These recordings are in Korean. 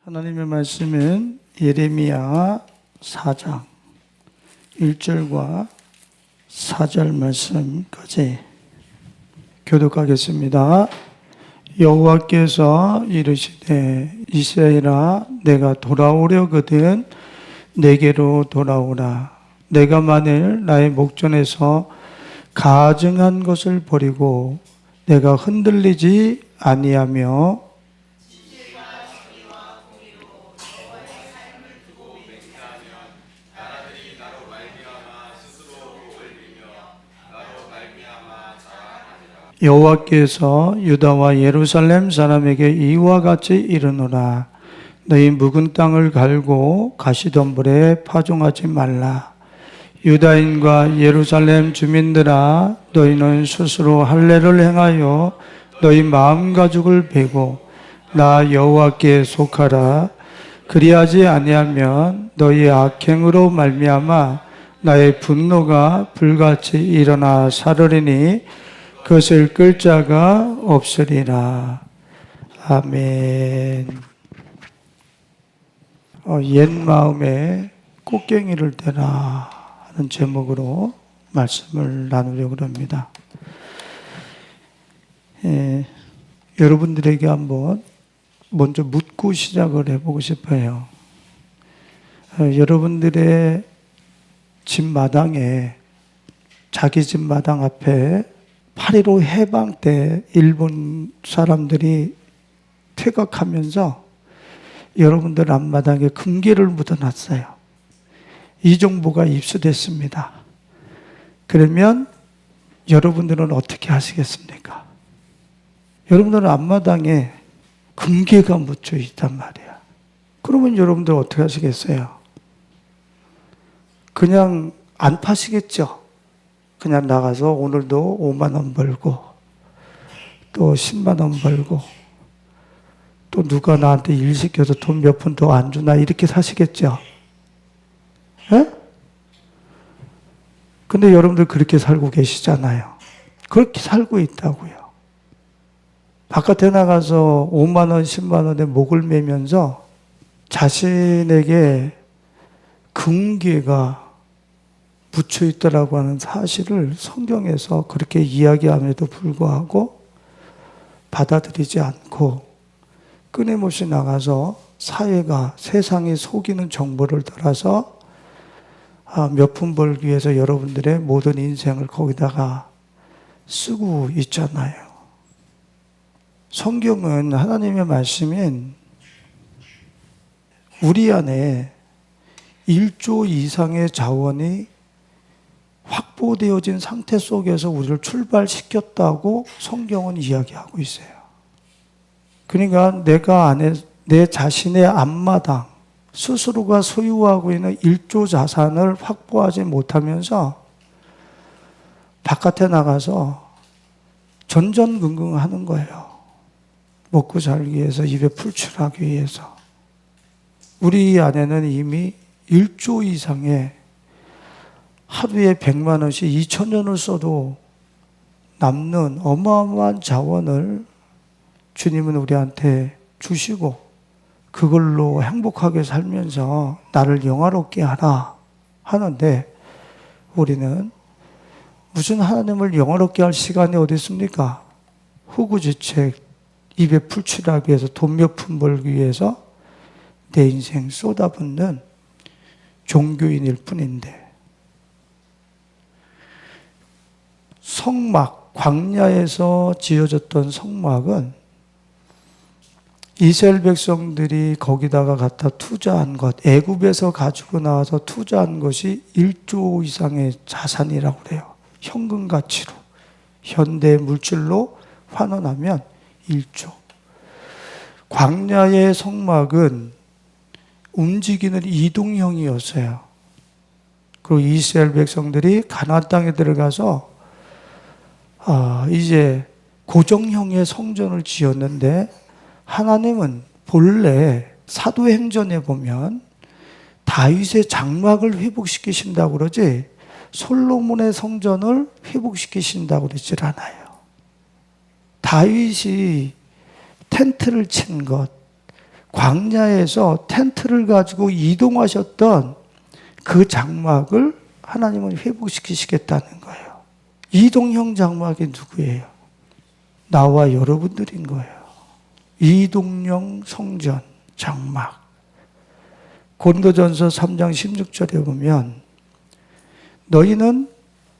하나님의 말씀은 예레미야 4장 1절과 4절 말씀까지 교독하겠습니다. 여호와께서 이르시되 이스라엘아 내가 돌아오려거든 내게로 돌아오라. 내가 만일 나의 목전에서 가증한 것을 버리고 내가 흔들리지 아니하며 여호와께서 유다와 예루살렘 사람에게 이와 같이 이르노라. 너희 묵은 땅을 갈고 가시덤불에 파종하지 말라. 유다인과 예루살렘 주민들아 너희는 스스로 할례를 행하여 너희 마음 가죽을 베고 나 여호와께 속하라. 그리하지 아니하면 너희 악행으로 말미암아 나의 분노가 불같이 일어나 사르리니 그것을 끌 자가 없으리라. 아멘. 옛 마음에 꽃갱이를 대라 하는 제목으로 말씀을 나누려고 합니다. 여러분들에게 한번 먼저 묻고 시작을 해보고 싶어요. 여러분들의 집 마당에, 자기 집 마당 앞에 8.15 해방 때 일본 사람들이 퇴각하면서 여러분들 앞마당에 금괴를 묻어놨어요. 이종보가 입수됐습니다. 그러면 여러분들은 어떻게 하시겠습니까? 여러분들은 앞마당에 금괴가 묻혀 있단 말이야. 그러면 여러분들 어떻게 하시겠어요? 그냥 안 파시겠죠? 그냥 나가서 오늘도 5만 원 벌고 또 10만 원 벌고 또 누가 나한테 일 시켜서 돈 몇 푼 더 안 주나 이렇게 사시겠죠? 예? 근데 여러분들 그렇게 살고 계시잖아요. 그렇게 살고 있다고요. 바깥에 나가서 5만 원, 10만 원에 목을 매면서 자신에게 금괴가 묻혀 있더라고 하는 사실을 성경에서 그렇게 이야기함에도 불구하고 받아들이지 않고 끊임없이 나가서 사회가 세상이 속이는 정보를 따라서 몇 푼 벌기 위해서 여러분들의 모든 인생을 거기다가 쓰고 있잖아요. 성경은 하나님의 말씀인 우리 안에 1조 이상의 자원이 확보되어진 상태 속에서 우리를 출발시켰다고 성경은 이야기하고 있어요. 그러니까 내 자신의 앞마당, 스스로가 소유하고 있는 1조 자산을 확보하지 못하면서 바깥에 나가서 전전긍긍하는 거예요. 먹고 살기 위해서, 입에 풀칠하기 위해서. 우리 안에는 이미 1조 이상의 하루에 100만 원씩 2,000년을 써도 남는 어마어마한 자원을 주님은 우리한테 주시고 그걸로 행복하게 살면서 나를 영화롭게 하라 하는데 우리는 무슨 하나님을 영화롭게 할 시간이 어디 있습니까? 후구지책, 입에 풀칠하기 위해서 돈 몇 푼 벌기 위해서 내 인생 쏟아붓는 종교인일 뿐인데 성막, 광야에서 지어졌던 성막은 이스라엘 백성들이 거기다가 갖다 투자한 것, 애굽에서 가지고 나와서 투자한 것이 1조 이상의 자산이라고 그래요. 현금 가치로, 현대 물질로 환원하면 1조. 광야의 성막은 움직이는 이동형이었어요. 그리고 이스라엘 백성들이 가나안 땅에 들어가서 이제 고정형의 성전을 지었는데 하나님은 본래 사도행전에 보면 다윗의 장막을 회복시키신다고 그러지 솔로몬의 성전을 회복시키신다고 그러질 않아요. 다윗이 텐트를 친 것, 광야에서 텐트를 가지고 이동하셨던 그 장막을 하나님은 회복시키시겠다는 거예요. 이동형 장막이 누구예요? 나와 여러분들인 거예요. 이동형 성전, 장막. 고린도전서 3장 16절에 보면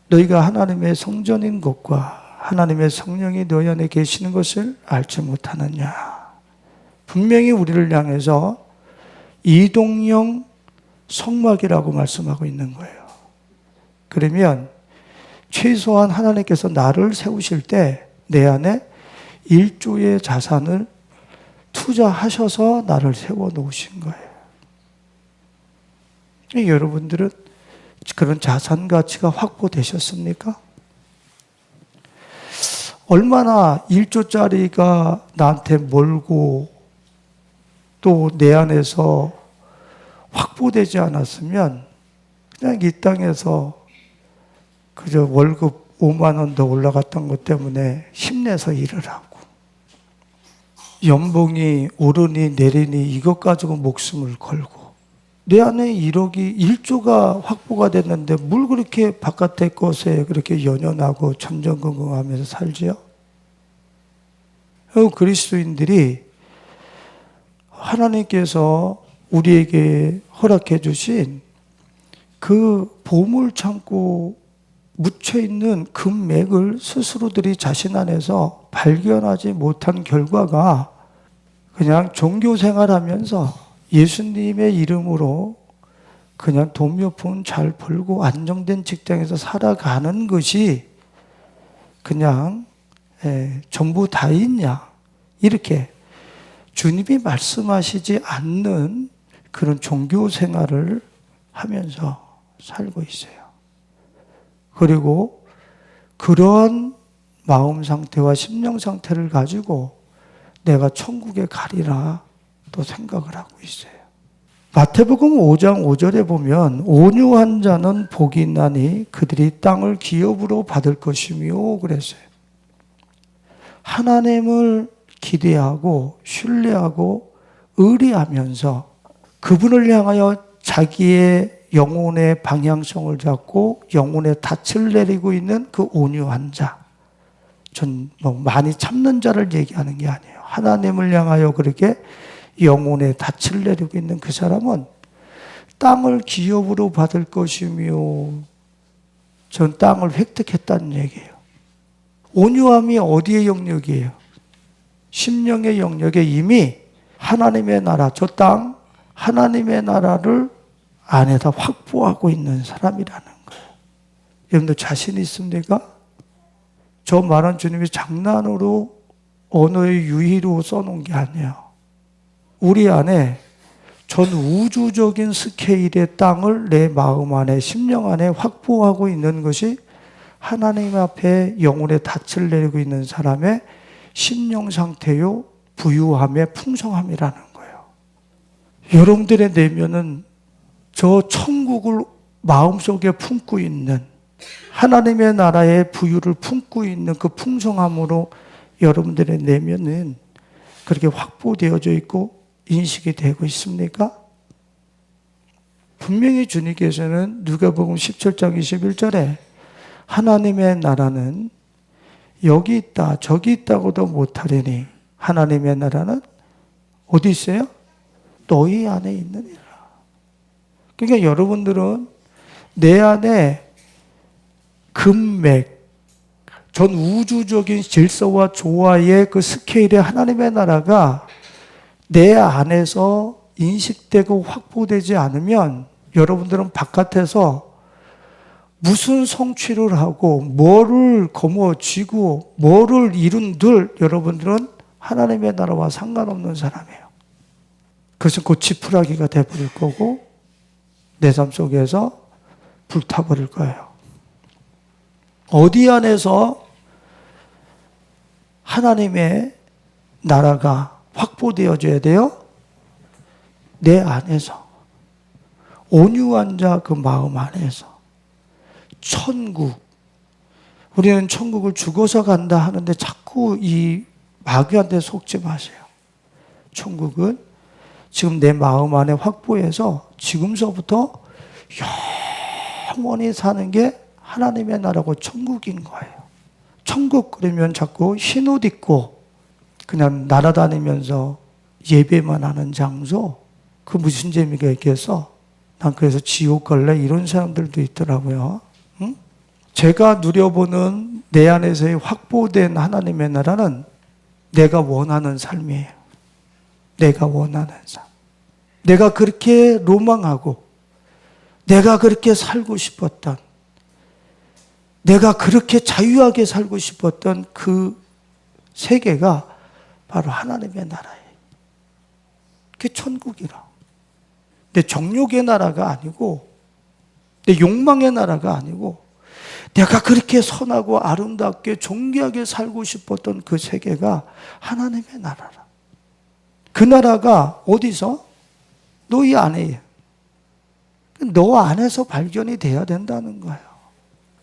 너희가 하나님의 성전인 것과 하나님의 성령이 너희 안에 계시는 것을 알지 못하느냐. 분명히 우리를 향해서 이동형 성막이라고 말씀하고 있는 거예요. 그러면 최소한 하나님께서 나를 세우실 때 내 안에 1조의 자산을 투자하셔서 나를 세워놓으신 거예요. 여러분들은 그런 자산 가치가 확보되셨습니까? 얼마나 1조짜리가 나한테 멀고 또 내 안에서 확보되지 않았으면 그냥 이 땅에서 그저 월급 5만 원 더 올라갔던 것 때문에 힘내서 일을 하고 연봉이 오르니 내리니 이것 가지고 목숨을 걸고 내 안에 1억이 1조가 확보가 됐는데 뭘 그렇게 바깥의 것에 그렇게 연연하고 전전긍긍하면서 살지요? 그리스도인들이 하나님께서 우리에게 허락해 주신 그 보물 창고 묻혀있는 금맥을 스스로들이 자신 안에서 발견하지 못한 결과가 그냥 종교 생활하면서 예수님의 이름으로 그냥 돈 몇 푼 잘 벌고 안정된 직장에서 살아가는 것이 그냥 전부 다 있냐 이렇게 주님이 말씀하시지 않는 그런 종교 생활을 하면서 살고 있어요. 그리고 그런 마음 상태와 심령 상태를 가지고 내가 천국에 가리라 또 생각을 하고 있어요. 마태복음 5장 5절에 보면 온유한 자는 복이 있나니 그들이 땅을 기업으로 받을 것이며 그랬어요. 하나님을 기대하고 신뢰하고 의리하면서 그분을 향하여 자기의 영혼의 방향성을 잡고 영혼의 닻을 내리고 있는 그 온유한 자. 전 많이 참는 자를 얘기하는 게 아니에요. 하나님을 향하여 그렇게 영혼의 닻을 내리고 있는 그 사람은 땅을 기업으로 받을 것이며 전 땅을 획득했다는 얘기예요. 온유함이 어디의 영역이에요? 심령의 영역에 이미 하나님의 나라, 저 땅, 하나님의 나라를 안에다 확보하고 있는 사람이라는 거예요. 여러분들 자신 있습니까? 저 말은 주님이 장난으로 언어의 유희로 써놓은 게 아니에요. 우리 안에 전 우주적인 스케일의 땅을 내 마음 안에, 심령 안에 확보하고 있는 것이 하나님 앞에 영혼의 닻을 내리고 있는 사람의 심령 상태요, 부유함의 풍성함이라는 거예요. 여러분들의 내면은 저 천국을 마음속에 품고 있는 하나님의 나라의 부유를 품고 있는 그 풍성함으로 여러분들의 내면은 그렇게 확보되어져 있고 인식이 되고 있습니까? 분명히 주님께서는 누가복음 17장 21절에 하나님의 나라는 여기 있다 저기 있다고도 못하리니 하나님의 나라는 어디 있어요? 너희 안에 있느니라. 그러니까 여러분들은 내 안에 금맥, 전 우주적인 질서와 조화의 그 스케일의 하나님의 나라가 내 안에서 인식되고 확보되지 않으면 여러분들은 바깥에서 무슨 성취를 하고 뭐를 거머쥐고 뭐를 이룬들 여러분들은 하나님의 나라와 상관없는 사람이에요. 그것은 곧 지푸라기가 돼버릴 거고 내 삶 속에서 불타버릴 거예요. 어디 안에서 하나님의 나라가 확보되어져야 돼요? 내 안에서. 온유한 자 그 마음 안에서. 천국. 우리는 천국을 죽어서 간다 하는데 자꾸 이 마귀한테 속지 마세요. 천국은 지금 내 마음 안에 확보해서 지금서부터 영원히 사는 게 하나님의 나라고 천국인 거예요. 천국 그러면 자꾸 흰옷 입고 그냥 날아다니면서 예배만 하는 장소, 그 무슨 재미가 있겠어? 난 그래서 지옥 갈래? 이런 사람들도 있더라고요. 응? 제가 누려보는 내 안에서의 확보된 하나님의 나라는 내가 원하는 삶이에요. 내가 원하는 삶. 내가 그렇게 로망하고 내가 그렇게 살고 싶었던, 내가 그렇게 자유하게 살고 싶었던 그 세계가 바로 하나님의 나라예요. 그게 천국이라. 내 정욕의 나라가 아니고, 내 욕망의 나라가 아니고, 내가 그렇게 선하고 아름답게 존귀하게 살고 싶었던 그 세계가 하나님의 나라라. 그 나라가 어디서? 너희 안에요. 너 안에서 발견이 돼야 된다는 거예요.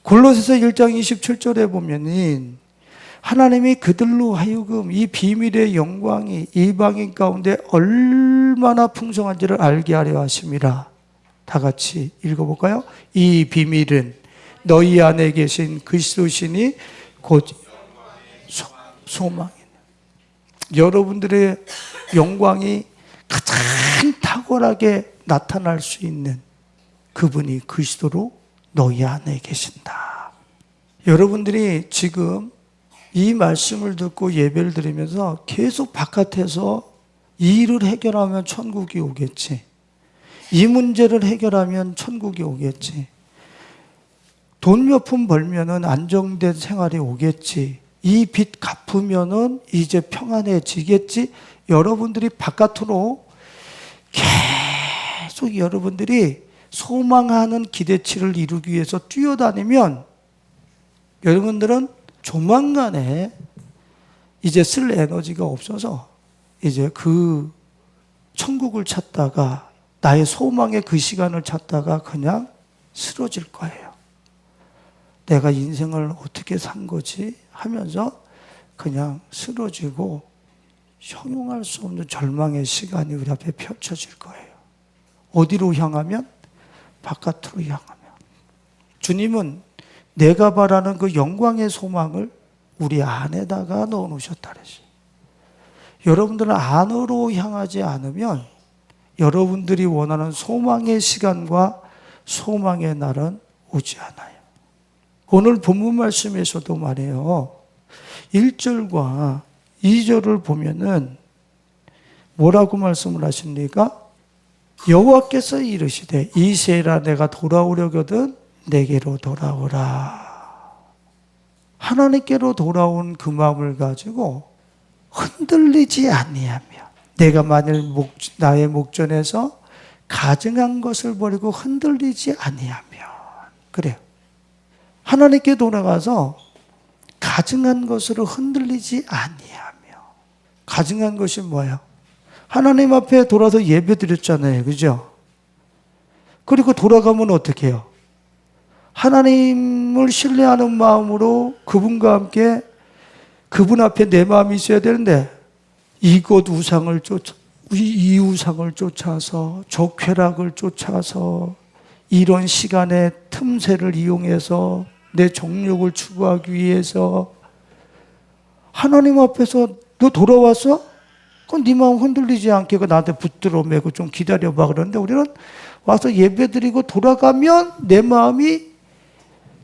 골로새서 1장 27절에 보면은 하나님이 그들로 하여금 이 비밀의 영광이 이방인 가운데 얼마나 풍성한지를 알게 하려 하심이라. 다 같이 읽어볼까요? 이 비밀은 너희 안에 계신 그리스도시니 곧 소망이네. 여러분들의 영광이 가장 탁월하게 나타날 수 있는 그분이 그리스도로 너희 안에 계신다. 여러분들이 지금 이 말씀을 듣고 예배를 드리면서 계속 바깥에서 이 일을 해결하면 천국이 오겠지, 이 문제를 해결하면 천국이 오겠지, 돈 몇 푼 벌면은 안정된 생활이 오겠지, 이 빚 갚으면은 이제 평안해지겠지. 여러분들이 바깥으로 계속 여러분들이 소망하는 기대치를 이루기 위해서 뛰어다니면 여러분들은 조만간에 이제 쓸 에너지가 없어서 이제 그 천국을 찾다가 나의 소망의 그 시간을 찾다가 그냥 쓰러질 거예요. 내가 인생을 어떻게 산 거지 하면서 그냥 쓰러지고 형용할 수 없는 절망의 시간이 우리 앞에 펼쳐질 거예요. 어디로 향하면? 바깥으로 향하면. 주님은 내가 바라는 그 영광의 소망을 우리 안에다가 넣어놓으셨다 그랬어요. 여러분들은 안으로 향하지 않으면 여러분들이 원하는 소망의 시간과 소망의 날은 오지 않아요. 오늘 본문 말씀에서도 말이에요. 1절과 2절을 보면은 뭐라고 말씀을 하십니까? 여호와께서 이르시되 이세라 내가 돌아오려거든 내게로 돌아오라. 하나님께로 돌아온 그 마음을 가지고 흔들리지 아니하며, 내가 만일 나의 목전에서 가증한 것을 버리고 흔들리지 아니하며, 그래요. 하나님께 돌아가서 가증한 것으로 흔들리지 아니하며. 가증한 것이 뭐예요? 하나님 앞에 돌아서 예배 드렸잖아요. 그죠? 그리고 돌아가면 어떻게 해요? 하나님을 신뢰하는 마음으로 그분과 함께 그분 앞에 내 마음이 있어야 되는데 이곳 우상을 이 우상을 쫓아서 저 쾌락을 쫓아서 이런 시간의 틈새를 이용해서 내 정욕을 추구하기 위해서 하나님 앞에서 너 돌아왔어? 그럼 네 마음 흔들리지 않게 나한테 붙들어 매고 좀 기다려봐. 그러는데 우리는 와서 예배드리고 돌아가면 내 마음이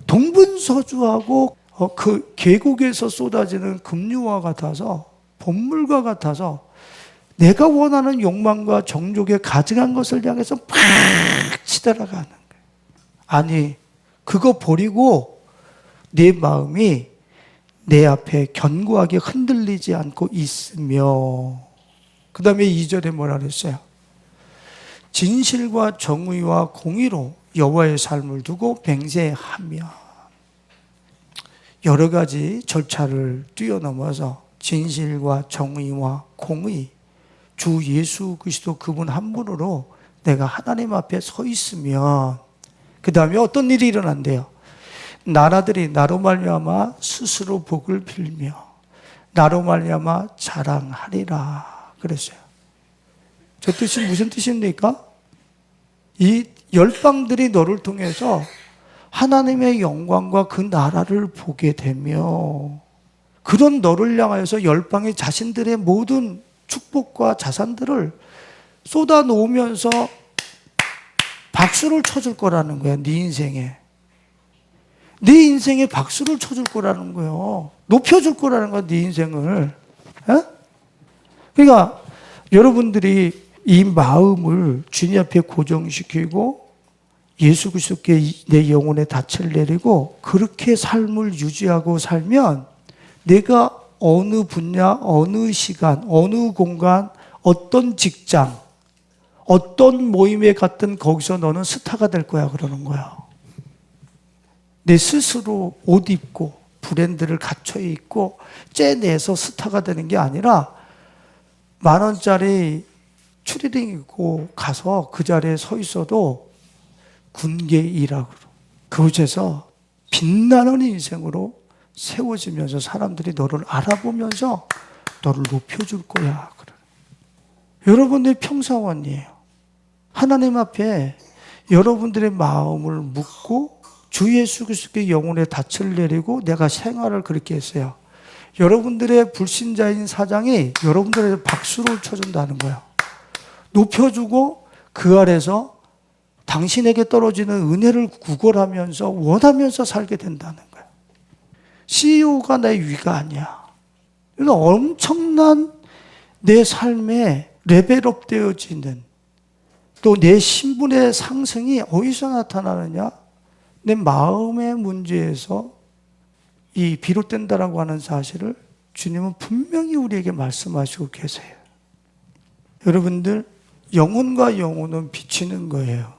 동분서주하고 그 계곡에서 쏟아지는 급류와 같아서, 본물과 같아서 내가 원하는 욕망과 정욕에 가증한 것을 향해서 팍 치달아가는 거예요. 아니, 그거 버리고 내 마음이 내 앞에 견고하게 흔들리지 않고 있으며, 그 다음에 2절에 뭐라 그랬어요? 진실과 정의와 공의로 여호와의 삶을 두고 맹세하며. 여러 가지 절차를 뛰어넘어서 진실과 정의와 공의, 주 예수 그리스도 그분 한 분으로 내가 하나님 앞에 서 있으면 그 다음에 어떤 일이 일어난대요? 나라들이 나로 말미암아 스스로 복을 빌며 나로 말미암아 자랑하리라 그랬어요. 저 뜻이 무슨 뜻입니까? 이 열방들이 너를 통해서 하나님의 영광과 그 나라를 보게 되며 그런 너를 향하여서 열방이 자신들의 모든 축복과 자산들을 쏟아 놓으면서 박수를 쳐줄 거라는 거야. 네 인생에. 네 인생에 박수를 쳐줄 거라는 거예요. 높여줄 거라는 거야. 네 인생을. 에? 그러니까 여러분들이 이 마음을 주님 앞에 고정시키고 예수 그리스도께 내 영혼에 닻을 내리고 그렇게 삶을 유지하고 살면 내가 어느 분야, 어느 시간, 어느 공간, 어떤 직장, 어떤 모임에 갔든 거기서 너는 스타가 될 거야 그러는 거야. 내 스스로 옷 입고 브랜드를 갖춰 입고 째내서 스타가 되는 게 아니라 10,000원짜리 추리닝 입고 가서 그 자리에 서 있어도 군계이라고 그곳에서 빛나는 인생으로 세워지면서 사람들이 너를 알아보면서 너를 높여줄 거야. 여러분들이 평사원이에요. 하나님 앞에 여러분들의 마음을 묻고 주 예수 그리스도의 영혼에 닻을 내리고 내가 생활을 그렇게 했어요. 여러분들의 불신자인 사장이 여러분들에게 박수를 쳐준다는 거예요. 높여주고 그 아래서 당신에게 떨어지는 은혜를 구걸하면서 원하면서 살게 된다는 거예요. CEO가 내 위가 아니야. 이건 엄청난 내 삶에 레벨업 되어지는 또 내 신분의 상승이 어디서 나타나느냐? 내 마음의 문제에서 이 비롯된다라고 하는 사실을 주님은 분명히 우리에게 말씀하시고 계세요. 여러분들, 영혼과 영혼은 비치는 거예요.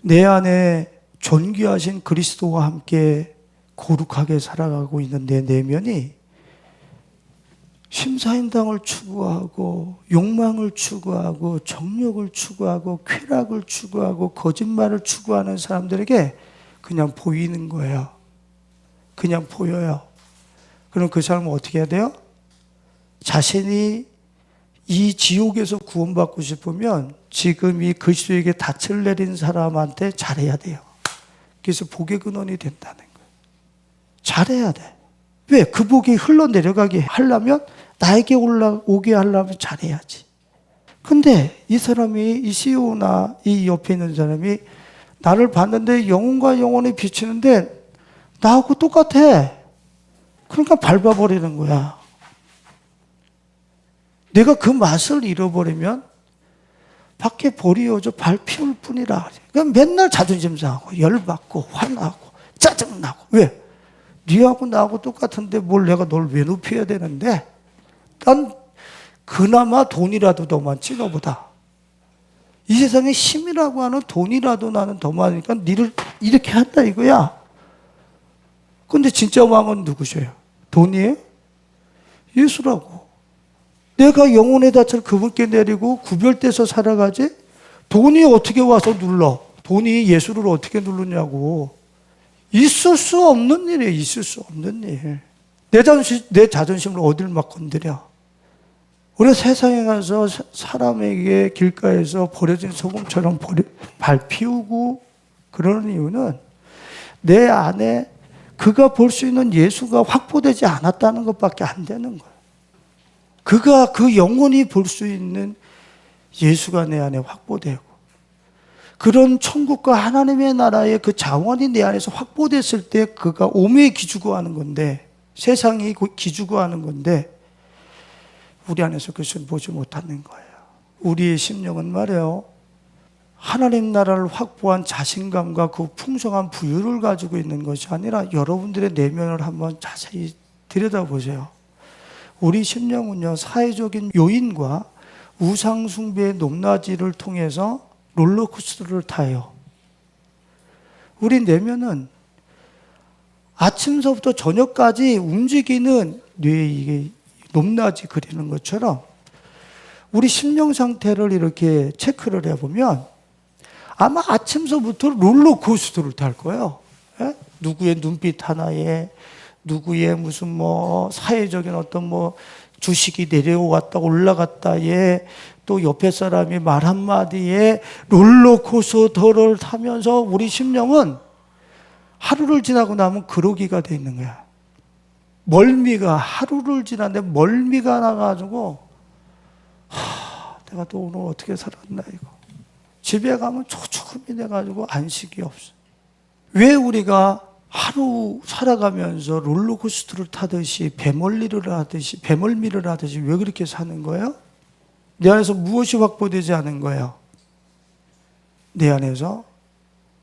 내 안에 존귀하신 그리스도와 함께 거룩하게 살아가고 있는 내 내면이 심사인당을 추구하고 욕망을 추구하고 정욕을 추구하고 쾌락을 추구하고 거짓말을 추구하는 사람들에게 그냥 보이는 거예요. 그냥 보여요. 그럼 그 사람은 어떻게 해야 돼요? 자신이 이 지옥에서 구원받고 싶으면 지금 이 그리스도에게 닻을 내린 사람한테 잘해야 돼요. 그래서 복의 근원이 된다는 거예요. 잘해야 돼. 왜? 그 복이 흘러내려가게 하려면 나에게 올라오게 하려면 잘해야지. 근데 이 사람이 이 CEO나 이 옆에 있는 사람이 나를 봤는데 영혼과 영혼이 비치는데 나하고 똑같아. 그러니까 밟아버리는 거야. 내가 그 맛을 잃어버리면 밖에 볼이어져 발 피울 뿐이라. 그러니까 맨날 자존심 상하고 열받고 화나고 짜증나고. 왜? 네하고 나하고 똑같은데 뭘 내가 널 왜 높여야 되는데? 난 그나마 돈이라도 더 많지 너보다. 이 세상에 힘이라고 하는 돈이라도 나는 더 많으니까 니를 이렇게 한다 이거야. 근데 진짜 왕은 누구셔요? 돈이에요? 예수라고. 내가 영혼의 닻을 그분께 내리고 구별돼서 살아가지? 돈이 어떻게 와서 눌러? 돈이 예수를 어떻게 누르냐고. 있을 수 없는 일이에요. 있을 수 없는 일. 내 자존심을 어딜 막 건드려. 우리 세상에 가서 사람에게 길가에서 버려진 소금처럼 밟히우고 그러는 이유는 내 안에 그가 볼 수 있는 예수가 확보되지 않았다는 것밖에 안 되는 거예요. 그가 그 영혼이 볼 수 있는 예수가 내 안에 확보되고 그런 천국과 하나님의 나라의 그 자원이 내 안에서 확보됐을 때 그가 오매에 기죽어하는 건데 세상이 기죽어하는 건데 우리 안에서 그것을 보지 못하는 거예요. 우리의 심령은 말이에요. 하나님 나라를 확보한 자신감과 그 풍성한 부유를 가지고 있는 것이 아니라 여러분들의 내면을 한번 자세히 들여다보세요. 우리 심령은요, 사회적인 요인과 우상숭배의 높낮이를 통해서 롤러코스터를 타요. 우리 내면은 아침서부터 저녁까지 움직이는 뇌의 이게 높낮이 그리는 것처럼 우리 심령 상태를 이렇게 체크를 해보면 아마 아침서부터 롤러코스터를 탈 거예요. 예? 누구의 눈빛 하나에 누구의 무슨 뭐 사회적인 어떤 뭐 주식이 내려왔다 올라갔다에 또 옆에 사람이 말 한마디에 롤러코스터를 타면서 우리 심령은 하루를 지나고 나면 그러기가 돼 있는 거야. 멀미가 하루를 지났는데 멀미가 나가지고 내가 또 오늘 어떻게 살았나 이거. 집에 가면 초조함이 돼가지고 안식이 없어. 왜 우리가 하루 살아가면서 롤러코스터를 타듯이 배멀미를 하듯이 왜 그렇게 사는 거예요? 내 안에서 무엇이 확보되지 않은 거예요? 내 안에서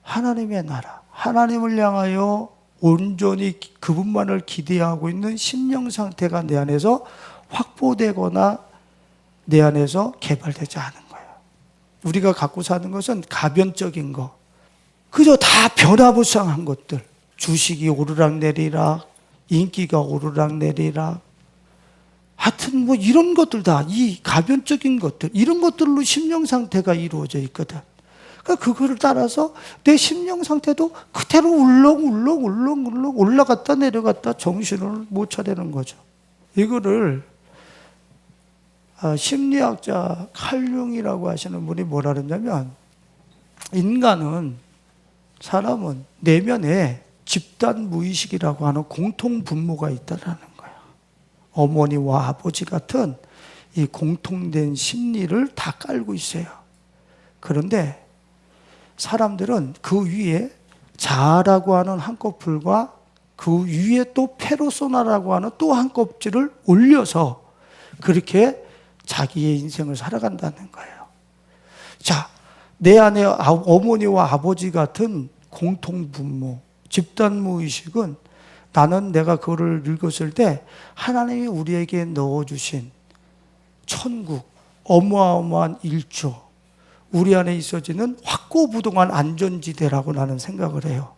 하나님의 나라, 하나님을 향하여 온전히 그분만을 기대하고 있는 심령 상태가 내 안에서 확보되거나 내 안에서 개발되지 않은 거예요. 우리가 갖고 사는 것은 가변적인 거, 그저 다 변화무쌍한 것들. 주식이 오르락내리락, 인기가 오르락내리락, 하여튼 뭐 이런 것들 다 이 가변적인 것들, 이런 것들로 심령 상태가 이루어져 있거든. 그러니까 그거를 따라서 내 심령 상태도 그대로 울렁울렁 올라갔다 내려갔다 정신을 못 차리는 거죠. 이거를 심리학자 칼융이라고 하시는 분이 뭐라 그랬냐면, 사람은 내면에 집단 무의식이라고 하는 공통 분모가 있다라는 거예요. 어머니와 아버지 같은 이 공통된 심리를 다 깔고 있어요. 그런데 사람들은 그 위에 자아라고 하는 한꺼풀과 그 위에 또 페르소나라고 하는 또 한 껍질을 올려서 그렇게 자기의 인생을 살아간다는 거예요. 자, 내 안에 어머니와 아버지 같은 공통분모, 집단무의식은 나는 내가 그거를 읽었을 때 하나님이 우리에게 넣어주신 천국, 어마어마한 일조, 우리 안에 있어지는 확고부동한 안전지대라고 나는 생각을 해요.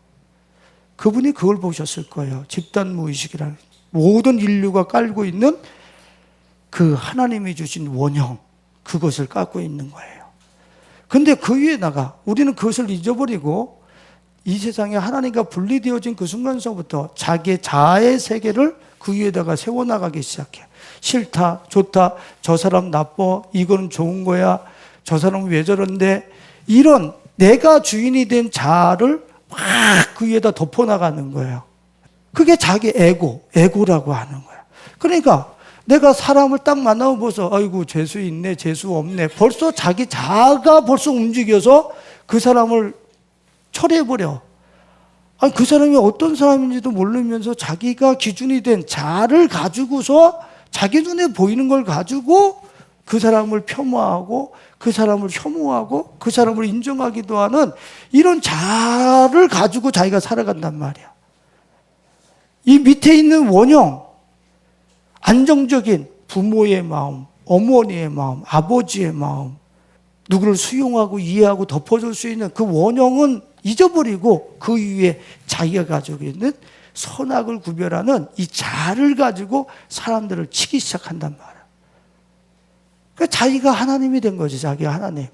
그분이 그걸 보셨을 거예요. 집단무의식이라는 모든 인류가 깔고 있는 그 하나님이 주신 원형, 그것을 갖고 있는 거예요. 근데 그 위에다가 우리는 그것을 잊어버리고 이 세상에 하나님과 분리되어진 그 순간서부터 자기의 자아의 세계를 그 위에다가 세워나가기 시작해. 싫다, 좋다, 저 사람 나빠, 이거는 좋은 거야, 저 사람은 왜 저런데, 이런 내가 주인이 된 자아를 막 그 위에다 덮어나가는 거예요. 그게 자기 에고라고 하는 거예요. 그러니까 내가 사람을 딱 만나면 벌써 아이고 재수 있네, 재수 없네, 벌써 자기 자아가 벌써 움직여서 그 사람을 처리해버려. 아니, 그 사람이 어떤 사람인지도 모르면서 자기가 기준이 된 자아를 가지고서 자기 눈에 보이는 걸 가지고 그 사람을 폄하하고 그 사람을 혐오하고 그 사람을 인정하기도 하는 이런 자아를 가지고 자기가 살아간단 말이야. 이 밑에 있는 원형, 안정적인 부모의 마음, 어머니의 마음, 아버지의 마음, 누구를 수용하고 이해하고 덮어줄 수 있는 그 원형은 잊어버리고 그 위에 자기가 가지고 있는 선악을 구별하는 이 자아를 가지고 사람들을 치기 시작한단 말이야. 그러니까 자기가 하나님이 된 거지, 자기가 하나님.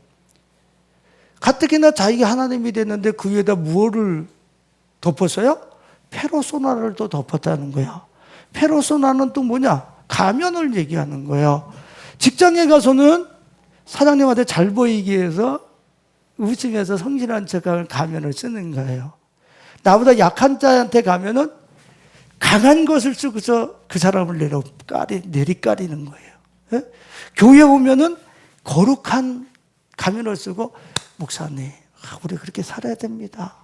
가뜩이나 자기가 하나님이 됐는데 그 위에다 무엇을 덮었어요? 페르소나를 또 덮었다는 거야. 페르소나는 또 뭐냐? 가면을 얘기하는 거예요. 직장에 가서는 사장님한테 잘 보이기 위해서 웃으면서 성실한 척하는 가면을 쓰는 거예요. 나보다 약한 자한테 가면은 강한 것을 쓰고서 그 사람을 내리까리는 거예요. 예? 교회 오면은 거룩한 가면을 쓰고, 목사님, 우리 그렇게 살아야 됩니다.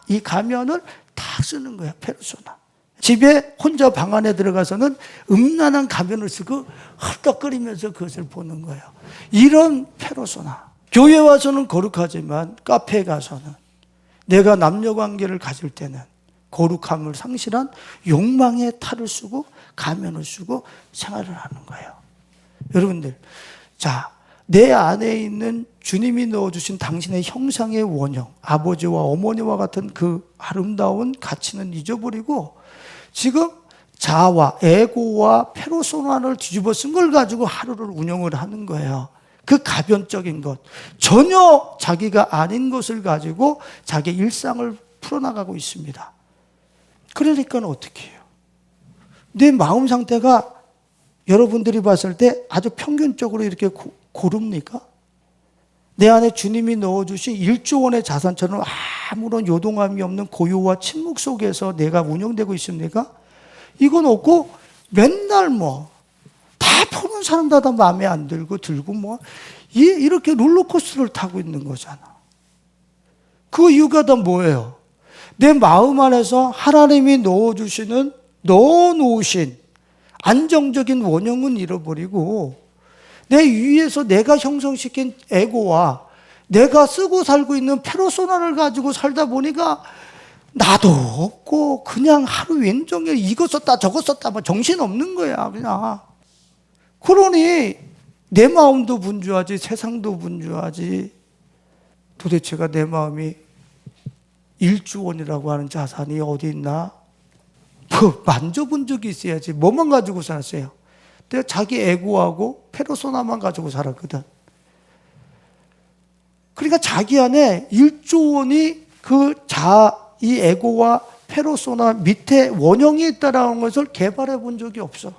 이 가면을 다 쓰는 거야, 페르소나. 집에 혼자 방 안에 들어가서는 음란한 가면을 쓰고 헐떡거리면서 그것을 보는 거예요. 이런 페르소나. 교회 와서는 거룩하지만 카페에 가서는, 내가 남녀관계를 가질 때는 거룩함을 상실한 욕망의 탈을 쓰고 가면을 쓰고 생활을 하는 거예요. 여러분들, 자, 내 안에 있는 주님이 넣어주신 당신의 형상의 원형, 아버지와 어머니와 같은 그 아름다운 가치는 잊어버리고 지금 자아와 에고와 페르소나를 뒤집어 쓴 걸 가지고 하루를 운영을 하는 거예요. 그 가변적인 것, 전혀 자기가 아닌 것을 가지고 자기 일상을 풀어나가고 있습니다. 그러니까 어떻게 해요? 내 마음 상태가 여러분들이 봤을 때 아주 평균적으로 이렇게 고릅니까? 내 안에 주님이 넣어주신 1조 원의 자산처럼 아무런 요동함이 없는 고요와 침묵 속에서 내가 운영되고 있습니까? 이건 없고 맨날 다 보는 사람마다 마음에 안 들고 이렇게 롤러코스터를 타고 있는 거잖아. 그 이유가 다 뭐예요? 내 마음 안에서 하나님이 넣어놓으신 안정적인 원형은 잃어버리고 내 위에서 내가 형성시킨 에고와 내가 쓰고 살고 있는 페르소나를 가지고 살다 보니까 나도 없고 그냥 하루 왼종일 이거 썼다 저거 썼다 정신없는 거야 그냥. 그러니 내 마음도 분주하지 세상도 분주하지. 도대체가 내 마음이 1조 원이라고 하는 자산이 어디 있나? 만져본 적이 있어야지. 뭐만 가지고 살았어요? 내가 자기 에고하고 페르소나만 가지고 살았거든. 그러니까 자기 안에 1조 원이 이 에고와 페르소나 밑에 원형이 있다라는 것을 개발해 본 적이 없어.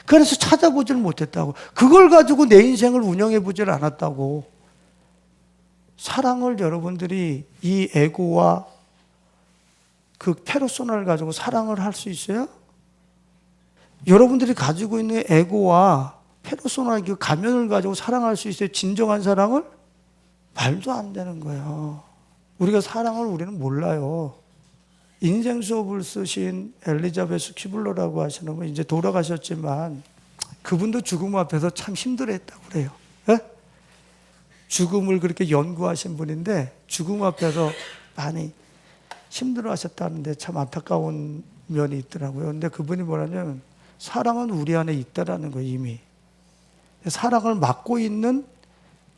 그래서 찾아보질 못했다고. 그걸 가지고 내 인생을 운영해 보질 않았다고. 사랑을 여러분들이 이 에고와 그 페르소나를 가지고 사랑을 할 수 있어요? 여러분들이 가지고 있는 에고와 페르소나 그 가면을 가지고 사랑할 수 있어요? 진정한 사랑을? 말도 안 되는 거예요. 우리가 사랑을 우리는 몰라요. 인생 수업을 쓰신 엘리자베스 퀴블러라고 하시는 분 이제 돌아가셨지만 그분도 죽음 앞에서 참 힘들어했다고 그래요. 예? 죽음을 그렇게 연구하신 분인데 죽음 앞에서 많이 힘들어하셨다는데 참 안타까운 면이 있더라고요. 근데 그분이 뭐냐면 사랑은 우리 안에 있다라는 거예요, 이미. 사랑을 맡고 있는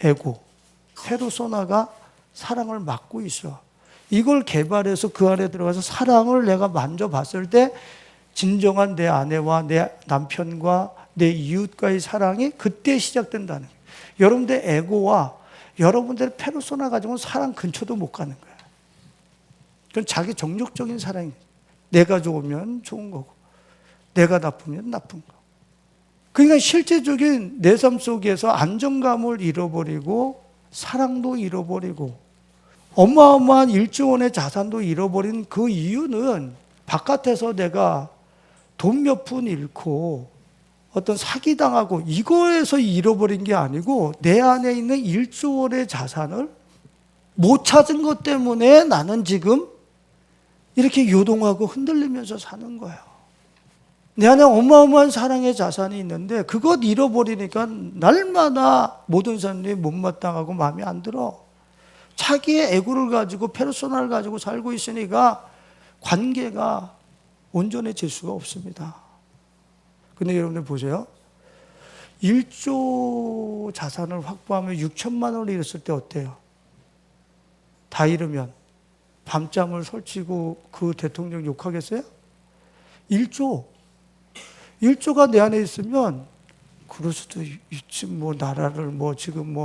에고, 페르소나가 사랑을 맡고 있어. 이걸 개발해서 그 안에 들어가서 사랑을 내가 만져봤을 때 진정한 내 아내와 내 남편과 내 이웃과의 사랑이 그때 시작된다는 거예요. 여러분들 에고와 여러분들의 페르소나 가지고는 사랑 근처도 못 가는 거예요. 그건 자기 정욕적인 사랑이에요. 내가 좋으면 좋은 거고 내가 나쁘면 나쁜 거. 그러니까 실제적인 내 삶 속에서 안정감을 잃어버리고 사랑도 잃어버리고 어마어마한 1조 원의 자산도 잃어버린 그 이유는 바깥에서 내가 돈 몇 푼 잃고 어떤 사기당하고 이거에서 잃어버린 게 아니고 내 안에 있는 1조 원의 자산을 못 찾은 것 때문에 나는 지금 이렇게 요동하고 흔들리면서 사는 거예요. 내 안에 어마어마한 사랑의 자산이 있는데 그것 잃어버리니까 날마다 모든 사람들이 못마땅하고 마음에 안 들어. 자기의 에고를 가지고 페르소나를 가지고 살고 있으니까 관계가 온전해질 수가 없습니다. 근데 여러분들 보세요. 1조 자산을 확보하면 6천만 원을 잃었을 때 어때요? 다 잃으면 밤잠을 설치고 그 대통령 욕하겠어요? 1조가 내 안에 있으면 그럴 수도 있지. 나라를 지금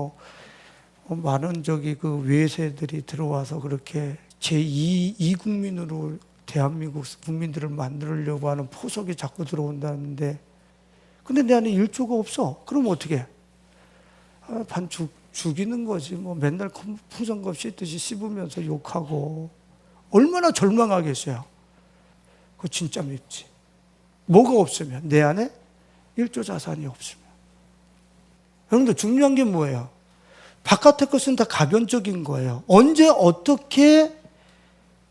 많은 그 외세들이 들어와서 그렇게 제2 국민으로 대한민국 국민들을 만들려고 하는 포석이 자꾸 들어온다는데 근데 내 안에 1조가 없어. 그럼 어떻게 해? 반 죽이는 거지. 맨날 풍선컵 씻듯이 씹으면서 욕하고 얼마나 절망하겠어요. 그거 진짜 밉지. 뭐가 없으면 내 안에 1조 자산이 없으면. 여러분들 중요한 게 뭐예요? 바깥의 것은 다 가변적인 거예요. 언제 어떻게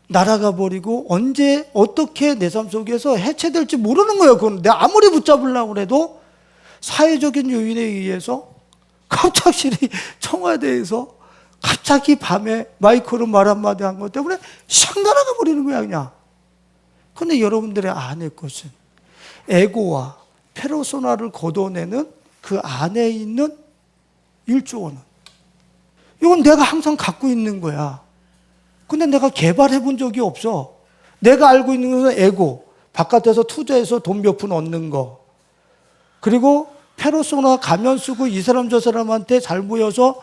날아가 버리고 언제 어떻게 내 삶 속에서 해체될지 모르는 거예요. 그건 내가 아무리 붙잡으려고 해도 사회적인 요인에 의해서 갑자기 청와대에서 갑자기 밤에 마이크로 말 한마디 한 것 때문에 샥 날아가 버리는 거야 그냥. 그런데 여러분들의 안의 것은 에고와 페르소나를 걷어내는 그 안에 있는 1조 원은 이건 내가 항상 갖고 있는 거야. 근데 내가 개발해 본 적이 없어. 내가 알고 있는 것은 에고, 바깥에서 투자해서 돈 몇 푼 얻는 거. 그리고 페르소나 가면 쓰고 이 사람 저 사람한테 잘 보여서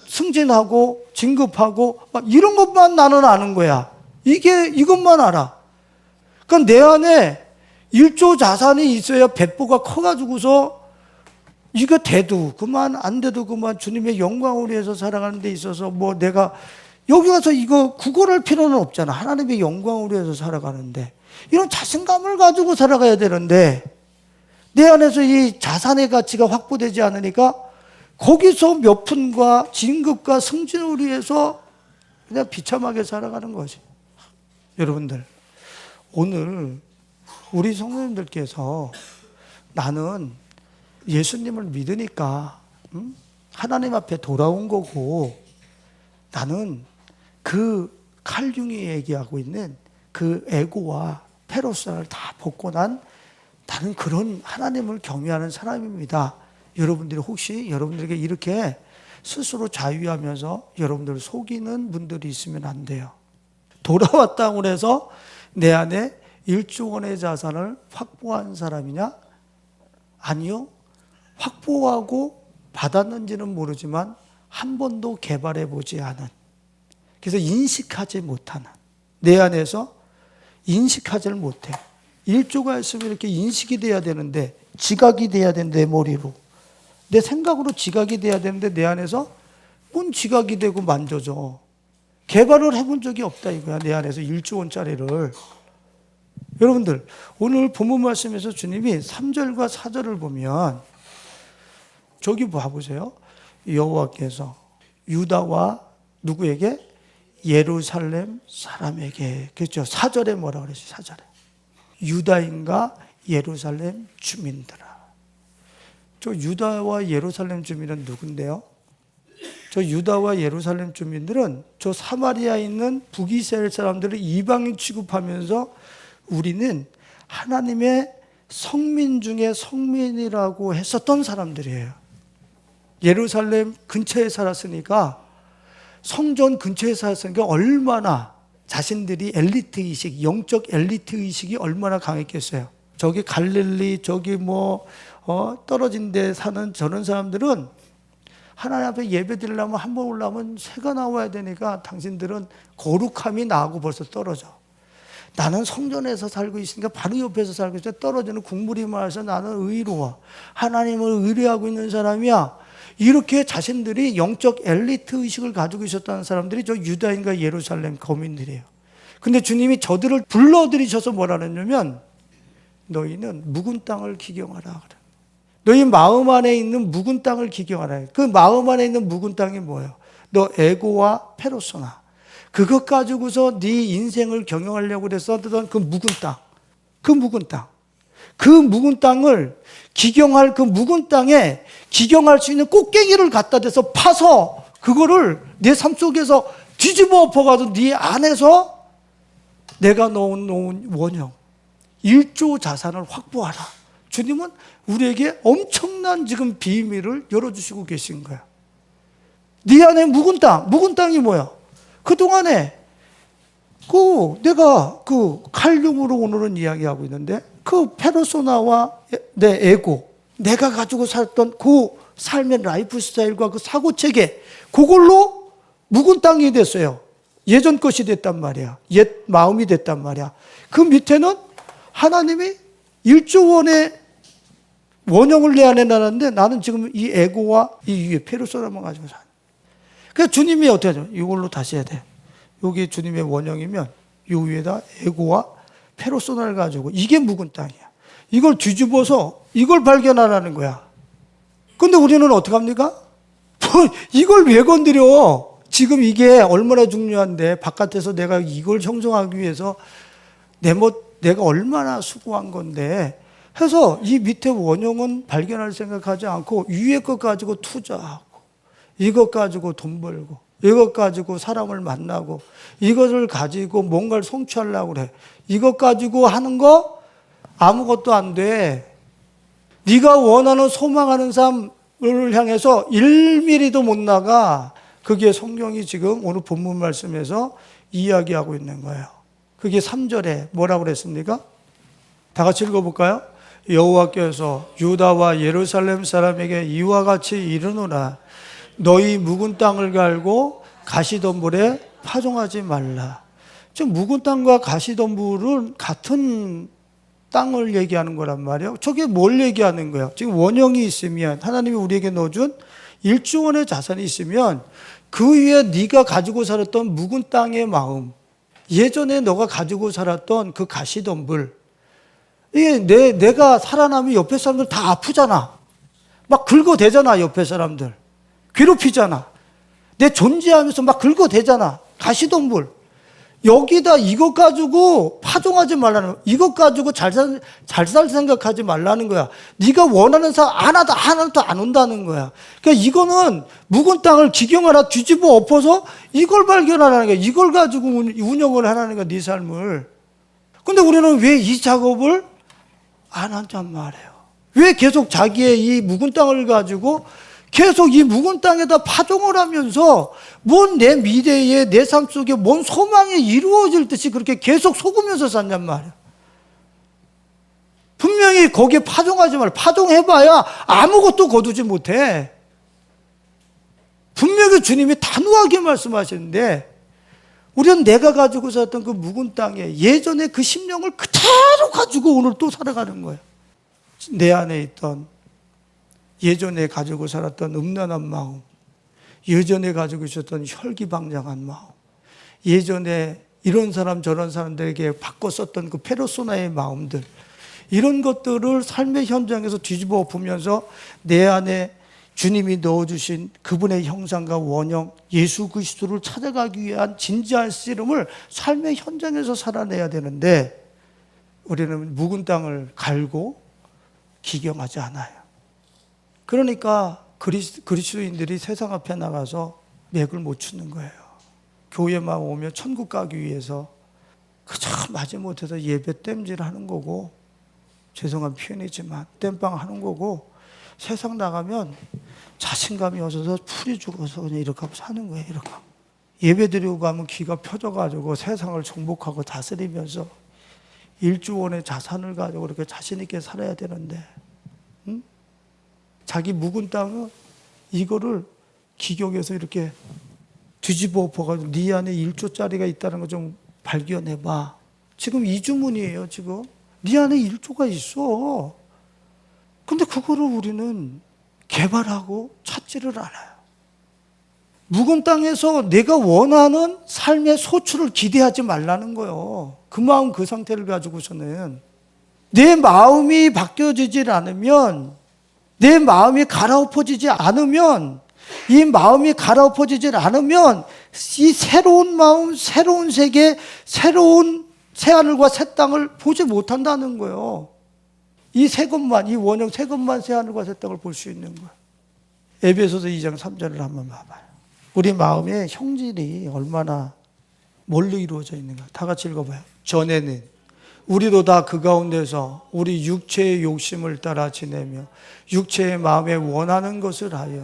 승진하고 진급하고 이런 것만 나는 아는 거야. 이것만 알아. 그러니까 내 안에 일조 자산이 있어야 배포가 커가지고서 이거 돼도 그만 안 돼도 그만 주님의 영광을 위해서 살아가는 데 있어서 뭐 내가 여기 와서 이거 구걸할 필요는 없잖아. 하나님의 영광을 위해서 살아가는데 이런 자신감을 가지고 살아가야 되는데 내 안에서 이 자산의 가치가 확보되지 않으니까 거기서 몇 푼과 진급과 승진을 위해서 그냥 비참하게 살아가는 거지. 여러분들, 오늘 우리 성도님들께서 나는 예수님을 믿으니까 하나님 앞에 돌아온 거고 나는 그 칼융이 얘기하고 있는 그 에고와 페로스를 다 벗고 나는 그런 하나님을 경외하는 사람입니다. 여러분들이 혹시 여러분들에게 이렇게 스스로 자유하면서 여러분들을 속이는 분들이 있으면 안 돼요. 돌아왔다고 해서 내 안에 1조 원의 자산을 확보한 사람이냐? 아니요. 확보하고 받았는지는 모르지만 한 번도 개발해 보지 않은, 그래서 인식하지 못하는, 내 안에서 인식하지를 못해. 1조가 있으면 이렇게 인식이 돼야 되는데, 지각이 돼야 되는데, 내 머리로 내 생각으로 지각이 돼야 되는데 내 안에서 뭔 지각이 되고 만져져. 개발을 해본 적이 없다 이거야. 내 안에서 1조 원짜리를. 여러분들, 오늘 본문 말씀에서 주님이 3절과 4절을 보면 저기 봐보세요. 여호와께서 유다와 누구에게? 예루살렘 사람에게. 그렇죠. 4절에 뭐라 그랬어요? 4절에 유다인과 예루살렘 주민들아. 저 유다와 예루살렘 주민은 누군데요? 저 유다와 예루살렘 주민들은 저 사마리아에 있는 북이스라엘 사람들을 이방인 취급하면서 우리는 하나님의 성민 중에 성민이라고 했었던 사람들이에요. 예루살렘 근처에 살았으니까, 성전 근처에 살았으니까 얼마나 자신들이 엘리트 의식, 영적 엘리트 의식이 얼마나 강했겠어요. 저기 갈릴리, 저기 떨어진 데 사는 저런 사람들은 하나님 앞에 예배 드리려면 한 번 올라오면 새가 나와야 되니까 당신들은 거룩함이 나하고 벌써 떨어져. 나는 성전에서 살고 있으니까 바로 옆에서 살고 있으니까 떨어지는 국물이 많아서 나는 의로워. 하나님을 의뢰하고 있는 사람이야. 이렇게 자신들이 영적 엘리트 의식을 가지고 있었다는 사람들이 저 유다인과 예루살렘 거민들이에요. 근데 주님이 저들을 불러들이셔서 뭐라 그랬냐면 너희는 묵은 땅을 기경하라 그래. 너희 마음 안에 있는 묵은 땅을 기경하라. 그 마음 안에 있는 묵은 땅이 뭐예요? 너 에고와 페르소나. 그것 가지고서 네 인생을 경영하려고 그랬었던 그 묵은 땅. 그 묵은 땅. 그 묵은 땅을 기경할 그 묵은 땅에 기경할 수 있는 꽃갱이를 갖다 대서 파서 그거를 내 삶 속에서 뒤집어 엎어가지고 네 안에서 내가 놓은 원형 1조 자산을 확보하라. 주님은 우리에게 엄청난 지금 비밀을 열어주시고 계신 거야. 네 안에 묵은 땅이 뭐야? 그동안에 내가 칼륨으로 오늘은 이야기하고 있는데 그 페르소나와 내 에고, 내가 가지고 살았던 그 삶의 라이프 스타일과 그 사고체계, 그걸로 묵은 땅이 됐어요. 예전 것이 됐단 말이야. 옛 마음이 됐단 말이야. 그 밑에는 하나님이 1조 원의 원형을 내 안에 놨는데 나는 지금 이 에고와 이 위에 페르소나만 가지고 사는. 그래서 주님이 어떻게 하죠? 이걸로 다시 해야 돼. 여기 주님의 원형이면 요 위에다 에고와 페르소나를 가지고, 이게 묵은 땅이야. 이걸 뒤집어서 이걸 발견하라는 거야. 근데 우리는 어떻게 합니까? 이걸 왜 건드려? 지금 이게 얼마나 중요한데, 바깥에서 내가 이걸 형성하기 위해서 내가 얼마나 수고한 건데 해서 이 밑에 원형은 발견할 생각하지 않고 위에 것 가지고 투자하고, 이것 가지고 돈 벌고, 이것 가지고 사람을 만나고, 이것을 가지고 뭔가를 성취하려고 그래. 이것 가지고 하는 거 아무것도 안 돼. 네가 원하는 소망하는 삶을 향해서 1mm도 못 나가. 그게 성경이 지금 오늘 본문 말씀에서 이야기하고 있는 거예요. 그게 3절에 뭐라고 그랬습니까? 다 같이 읽어볼까요? 여호와께서 유다와 예루살렘 사람에게 이와 같이 이르노라. 너희 묵은 땅을 갈고 가시덤불에 파종하지 말라. 지금 묵은 땅과 가시덤불은 같은 땅을 얘기하는 거란 말이에요. 저게 뭘 얘기하는 거예요? 지금 원형이 있으면, 하나님이 우리에게 넣어준 1조 원의 자산이 있으면 그 위에 네가 가지고 살았던 묵은 땅의 마음, 예전에 너가 가지고 살았던 그 가시덤불, 이게 내가 살아나면 옆에 사람들 다 아프잖아. 막 긁어대잖아. 옆에 사람들 괴롭히잖아. 내 존재하면서 막 긁어대잖아. 가시덤불. 여기다 이것 가지고 파종하지 말라는 거야. 이것 가지고 잘 살 생각하지 말라는 거야. 네가 원하는 사 하나도 안 온다는 거야. 그러니까 이거는 묵은 땅을 기경 하나 뒤집어 엎어서 이걸 발견하라는 거야. 이걸 가지고 운영을 하라는 거야. 네 삶을. 근데 우리는 왜 이 작업을 안 한단 말이에요. 왜 계속 자기의 이 묵은 땅을 가지고 계속 이 묵은 땅에다 파종을 하면서 뭔 내 미래에 내 삶 속에 뭔 소망이 이루어질 듯이 그렇게 계속 속으면서 산단 말이야. 분명히 거기에 파종하지 말라. 파종해봐야 아무것도 거두지 못해. 분명히 주님이 단호하게 말씀하시는데 우리는 내가 가지고 살았던 그 묵은 땅에 예전에 그 심령을 그대로 가지고 오늘 또 살아가는 거예요. 내 안에 있던 예전에 가지고 살았던 음란한 마음, 예전에 가지고 있었던 혈기방장한 마음, 예전에 이런 사람 저런 사람들에게 바꿔 썼던 그 페르소나의 마음들, 이런 것들을 삶의 현장에서 뒤집어 엎으면서 내 안에 주님이 넣어주신 그분의 형상과 원형 예수 그리스도를 찾아가기 위한 진지한 씨름을 삶의 현장에서 살아내야 되는데 우리는 묵은 땅을 갈고 기경하지 않아요. 그러니까 그리스도인들이 세상 앞에 나가서 맥을 못 추는 거예요. 교회만 오면 천국 가기 위해서 그저 마지못해서 예배 땜질하는 거고, 죄송한 표현이지만 땜빵 하는 거고, 세상 나가면 자신감이 없어서 풀이 죽어서 그냥 이렇게 하고 사는 거예요. 이렇게 예배 드리고 가면 귀가 펴져가지고 세상을 정복하고 다스리면서 1조 원의 자산을 가지고 그렇게 자신 있게 살아야 되는데, 응? 자기 묵은 땅은 이거를 기경에서 이렇게 뒤집어 엎어가지고 네 안에 1조짜리가 있다는 거 좀 발견해봐. 지금 이주문이에요. 지금 네 안에 1조가 있어. 근데 그거를 우리는 개발하고 찾지를 않아요. 묵은 땅에서 내가 원하는 삶의 소출을 기대하지 말라는 거예요. 그 마음 그 상태를 가지고서는 내 마음이 바뀌어지질 않으면, 내 마음이 갈아엎어지지 않으면, 이 마음이 갈아엎어지질 않으면 이 새로운 마음, 새로운 세계, 새로운 새하늘과 새 땅을 보지 못한다는 거예요. 이 새 것만, 이 원형 새 것만 새하늘과 새 땅을 볼 수 있는 거예요. 에베소서 2장 3절을 한번 봐봐요. 우리 마음의 형질이 얼마나 뭘로 이루어져 있는가. 다 같이 읽어봐요. 전에는 우리도 다 그 가운데서 우리 육체의 욕심을 따라 지내며 육체의 마음에 원하는 것을 하여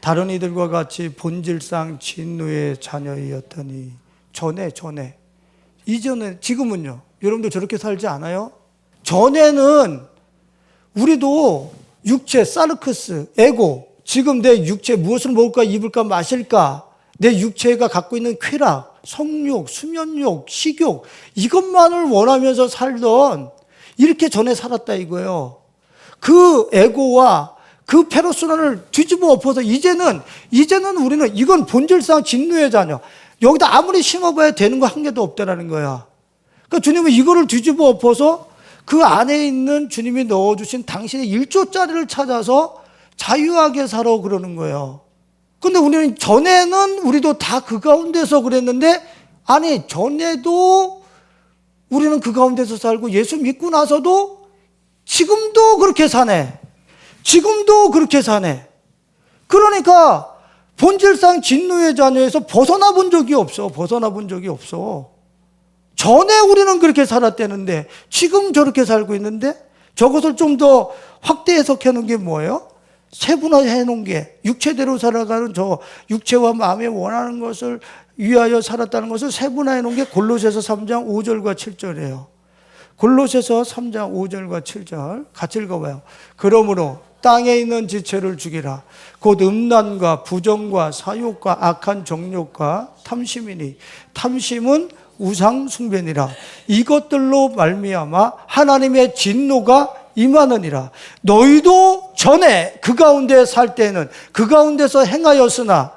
다른 이들과 같이 본질상 진노의 자녀이었더니. 전에 이전에, 지금은요 여러분들 저렇게 살지 않아요? 전에는 우리도 육체, 사르크스, 에고, 지금 내 육체 무엇을 먹을까, 입을까, 마실까, 내 육체가 갖고 있는 쾌락, 성욕, 수면욕, 식욕, 이것만을 원하면서 살던, 이렇게 전에 살았다 이거예요. 그 에고와 그 페르소나를 뒤집어 엎어서 이제는 우리는 이건 본질상 진노의 자녀, 여기다 아무리 심어봐야 되는 거 한 개도 없다라는 거야. 그러니까 주님은 이거를 뒤집어 엎어서 그 안에 있는 주님이 넣어주신 당신의 1조짜리를 찾아서 자유하게 살아 그러는 거예요. 근데 우리는 전에는 우리도 다 그 가운데서 그랬는데, 아니 전에도 우리는 그 가운데서 살고 예수 믿고 나서도 지금도 그렇게 사네. 지금도 그렇게 사네. 그러니까 본질상 진노의 자녀에서 벗어나 본 적이 없어. 전에 우리는 그렇게 살았다는데 지금 저렇게 살고 있는데, 저것을 좀 더 확대 해석해 놓은 게 뭐예요? 세분화해 놓은 게, 육체대로 살아가는 저 육체와 마음에 원하는 것을 위하여 살았다는 것을 세분화해 놓은 게 골로새서 3장 5절과 7절이에요. 골로새서 3장 5절과 7절 같이 읽어봐요. 그러므로 땅에 있는 지체를 죽이라. 곧 음란과 부정과 사욕과 악한 정욕과 탐심이니 탐심은 우상 숭배니라. 이것들로 말미암아 하나님의 진노가 임하느니라. 너희도 전에 그 가운데 살 때는 그 가운데서 행하였으나,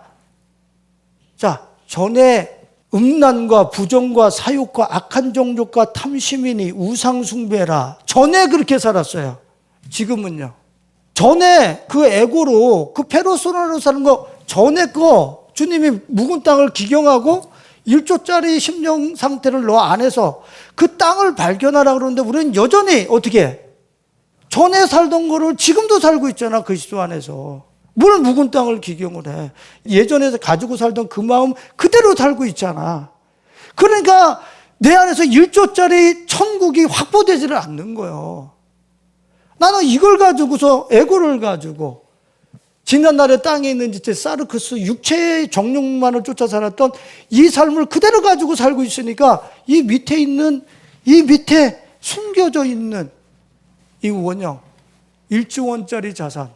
자, 전에 음란과 부정과 사욕과 악한 정욕과 탐심이니 우상 숭배라. 전에 그렇게 살았어요. 지금은요. 전에 그 에고로, 그 페르소나로 사는 거, 전에 거 주님이 묵은 땅을 기경하고 1조짜리 심령 상태를 너 안에서 그 땅을 발견하라 그러는데 우리는 여전히 어떻게 전에 살던 거를 지금도 살고 있잖아. 그리스도 안에서. 뭘 묵은 땅을 기경을 해. 예전에 가지고 살던 그 마음 그대로 살고 있잖아. 그러니까 내 안에서 1조짜리 천국이 확보되지를 않는 거예요. 나는 이걸 가지고서 에고를 가지고 지난날에 땅에 있는 지체 사르크스 육체의 정욕만을 쫓아 살았던 이 삶을 그대로 가지고 살고 있으니까 이 밑에 숨겨져 있는 이 원형 1조원짜리 자산,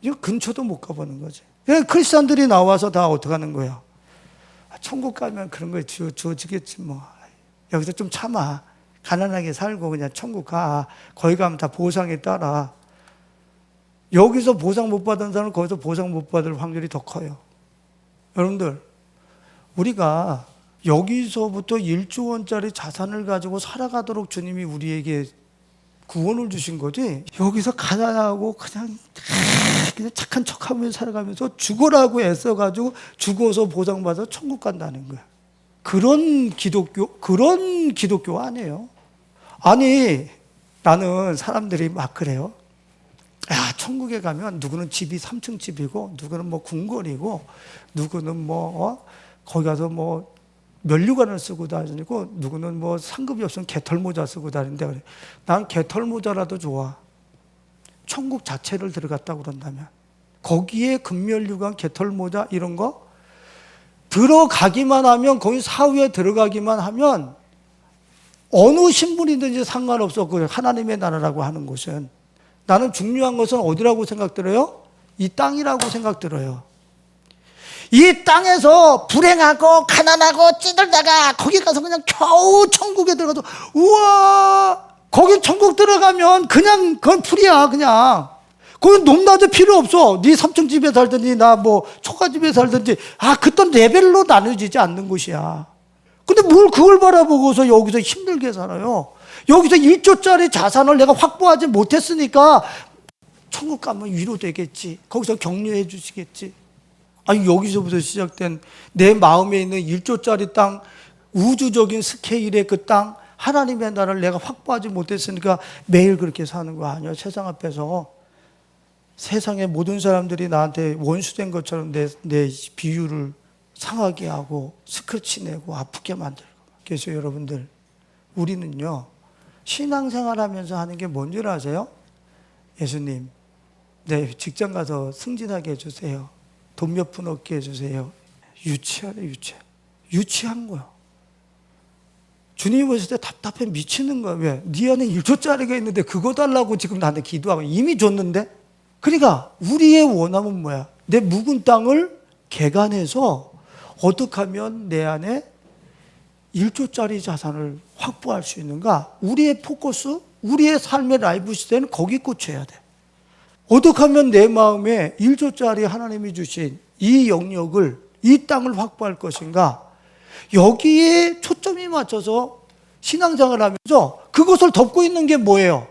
이거 근처도 못 가보는 거지. 그냥 크리스찬들이 나와서 다 어떻게 하는 거야? 천국 가면 그런 거에 주어지겠지 뭐. 여기서 좀 참아. 가난하게 살고 그냥 천국 가. 거기 가면 다 보상에 따라. 여기서 보상 못 받은 사람은 거기서 보상 못 받을 확률이 더 커요. 여러분들, 우리가 여기서부터 1조원짜리 자산을 가지고 살아가도록 주님이 우리에게 구원을 주신 거지, 여기서 가난하고 그냥 착한 척하면서 살아가면서 죽으라고 애써가지고 죽어서 보상받아서 천국 간다는 거야. 그런 기독교 아니에요. 아니, 나는 사람들이 막 그래요. 야, 천국에 가면 누구는 집이 3층 집이고, 누구는 뭐 궁궐이고, 누구는 뭐, 거기 가서 뭐, 면류관을 쓰고 다니고, 누구는 뭐 상급이 없으면 개털모자 쓰고 다니는데, 그래. 난 개털모자라도 좋아. 천국 자체를 들어갔다고 그런다면. 거기에 금면류관, 개털모자, 이런 거, 들어가기만 하면, 거기 사후에 들어가기만 하면, 어느 신분이든지 상관없어. 그 하나님의 나라라고 하는 곳은. 나는 중요한 것은 어디라고 생각들어요? 이 땅이라고 생각들어요. 이 땅에서 불행하고 가난하고 찌들다가 거기 가서 그냥 겨우 천국에 들어가서, 우와, 거기 천국 들어가면 그냥 그건 풀이야. 그냥 거기 높낮이 필요 없어. 네 3층 집에 살든지 나 뭐 초가집에 살든지, 그딴 레벨로 나눠지지 않는 곳이야. 근데 뭘 그걸 바라보고서 여기서 힘들게 살아요. 여기서 1조짜리 자산을 내가 확보하지 못했으니까 천국 가면 위로되겠지. 거기서 격려해 주시겠지. 아니, 여기서부터 시작된 내 마음에 있는 1조짜리 땅, 우주적인 스케일의 그 땅, 하나님의 나라를 내가 확보하지 못했으니까 매일 그렇게 사는 거 아니야. 세상 앞에서 세상의 모든 사람들이 나한테 원수된 것처럼 내 비유를 상하게 하고 스크래치 내고 아프게 만들고. 그래서 여러분들, 우리는요 신앙생활 하면서 하는 게 뭔 줄 아세요? 예수님, 내 직장 가서 승진하게 해주세요. 돈 몇 푼 얻게 해주세요. 유치하네, 유치한 거야. 주님이 보실 때 답답해 미치는 거야. 왜? 네 안에 1조짜리가 있는데 그거 달라고 지금 나한테 기도하고 이미 줬는데? 그러니까 우리의 원함은 뭐야? 내 묵은 땅을 개간해서 어떻게 하면 내 안에 1조짜리 자산을 확보할 수 있는가? 우리의 포커스, 우리의 삶의 라이프 시대는 거기 꽂혀야 돼. 어떻게 하면 내 마음에 1조짜리 하나님이 주신 이 영역을, 이 땅을 확보할 것인가? 여기에 초점이 맞춰서 신앙생활을 하면서 그것을 덮고 있는 게 뭐예요?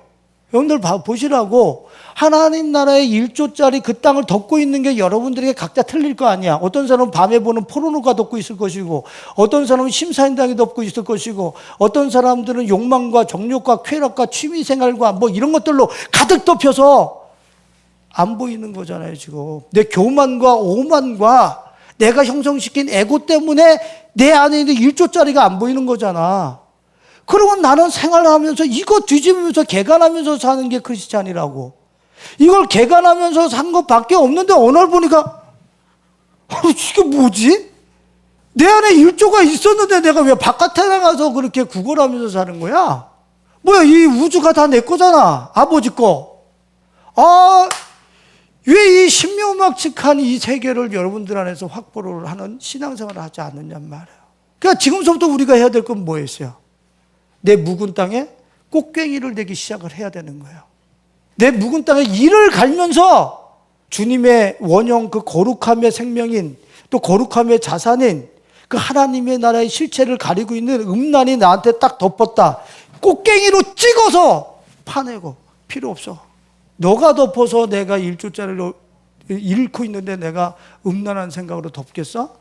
여러분들 보시라고. 하나님 나라의 1조짜리 그 땅을 덮고 있는 게 여러분들에게 각자 틀릴 거 아니야. 어떤 사람은 밤에 보는 포르노가 덮고 있을 것이고, 어떤 사람은 심사인당이 덮고 있을 것이고, 어떤 사람들은 욕망과 정욕과 쾌락과 취미생활과 뭐 이런 것들로 가득 덮여서 안 보이는 거잖아요. 지금 내 교만과 오만과 내가 형성시킨 에고 때문에 내 안에 있는 1조짜리가 안 보이는 거잖아. 그러면 나는 생활하면서 이거 뒤집으면서 개간하면서 사는 게 크리스찬이라고. 이걸 개간하면서 산 것밖에 없는데 오늘 보니까 이게 뭐지? 내 안에 1조가 있었는데 내가 왜 바깥에 나가서 그렇게 구걸하면서 사는 거야? 뭐야, 이 우주가 다 내 거잖아. 아버지 거. 왜 이 신묘막측한 이 세계를 여러분들 안에서 확보를 하는 신앙생활을 하지 않느냐 말이에요. 그러니까 지금서부터 우리가 해야 될 건 뭐였어요? 내 묵은 땅에 꽃괭이를 대기 시작을 해야 되는 거예요. 내 묵은 땅에 이를 갈면서 주님의 원형 그 거룩함의 생명인 또 거룩함의 자산인 그 하나님의 나라의 실체를 가리고 있는 음란이 나한테 딱 덮었다. 꽃괭이로 찍어서 파내고 필요 없어. 너가 덮어서 내가 1조짜리를 잃고 있는데 내가 음란한 생각으로 덮겠어?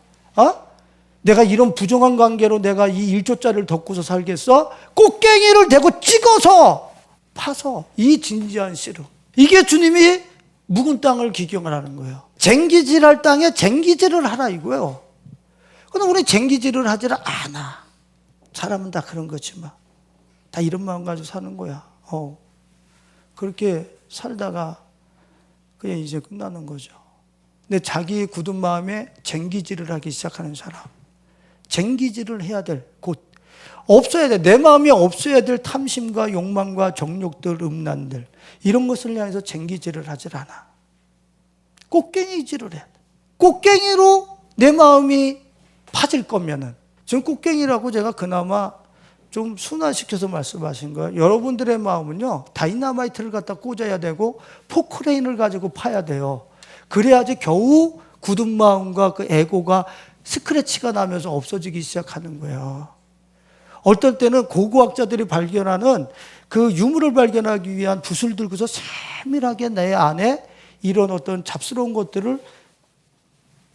내가 이런 부정한 관계로 내가 이 1조짜리를 덮고서 살겠어? 꽃괭이를 대고 찍어서 파서 이 진지한 씨름. 이게 주님이 묵은 땅을 기경을 하는 거예요. 쟁기질할 땅에 쟁기질을 하라 이거예요. 그런데 우리 쟁기질을 하지를 않아. 사람은 다 그런 거지만 다 이런 마음 가지고 사는 거야. 그렇게 살다가 그냥 이제 끝나는 거죠. 근데 자기 굳은 마음에 쟁기질을 하기 시작하는 사람, 쟁기질을 해야 될 곳, 없어야 돼. 내 마음에 없어야 될 탐심과 욕망과 정욕들, 음란들 이런 것을 향해서 쟁기질을 하질 않아. 꽃괭이질을 해야 돼. 꽃괭이로 내 마음이 파질 거면은, 지금 꽃괭이라고 제가 그나마 좀 순화시켜서 말씀하신 거예요. 여러분들의 마음은요, 다이너마이트를 갖다 꽂아야 되고 포크레인을 가지고 파야 돼요. 그래야지 겨우 굳은 마음과 그 에고가 스크래치가 나면서 없어지기 시작하는 거예요. 어떨 때는 고고학자들이 발견하는 그 유물을 발견하기 위한 붓을 들고서 세밀하게 내 안에 이런 어떤 잡스러운 것들을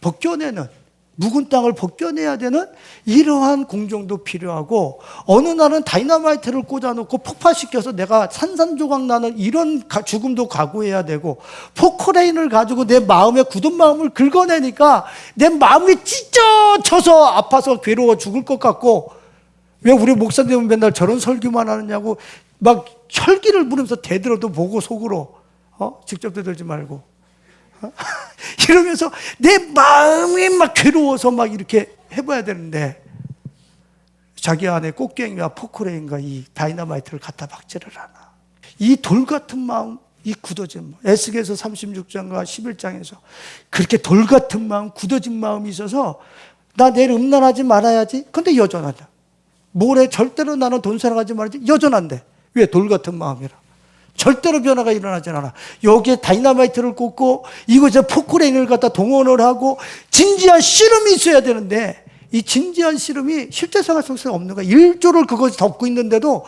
벗겨내는, 묵은 땅을 벗겨내야 되는 이러한 공정도 필요하고, 어느 날은 다이너마이트를 꽂아놓고 폭파시켜서 내가 산산조각 나는 이런 죽음도 각오해야 되고, 포크레인을 가지고 내 마음의 굳은 마음을 긁어내니까 내 마음이 찢어져서 아파서 괴로워 죽을 것 같고, 왜 우리 목사님은 맨날 저런 설교만 하느냐고 막 혈기를 부르면서 대들어도 보고 속으로 직접 대들지 말고 이러면서 내 마음이 막 괴로워서 막 이렇게 해봐야 되는데, 자기 안에 꽃갱이와 포크레인과 이 다이너마이트를 갖다 박지를 않아. 이 돌 같은 마음, 이 굳어진 마음, 에스겔서 36장과 11장에서 그렇게 돌 같은 마음, 굳어진 마음이 있어서 나 내일 음란하지 말아야지. 근데 여전하다. 뭐래? 절대로 나는 돈 사랑하지 말아야지. 여전한데. 왜? 돌 같은 마음이라. 절대로 변화가 일어나진 않아. 여기에 다이너마이트를 꽂고 이곳에 포크레인을 갖다 동원을 하고 진지한 씨름이 있어야 되는데, 이 진지한 씨름이 실제생활 속에서 없는 거야. 1조를 그것이 덮고 있는데도,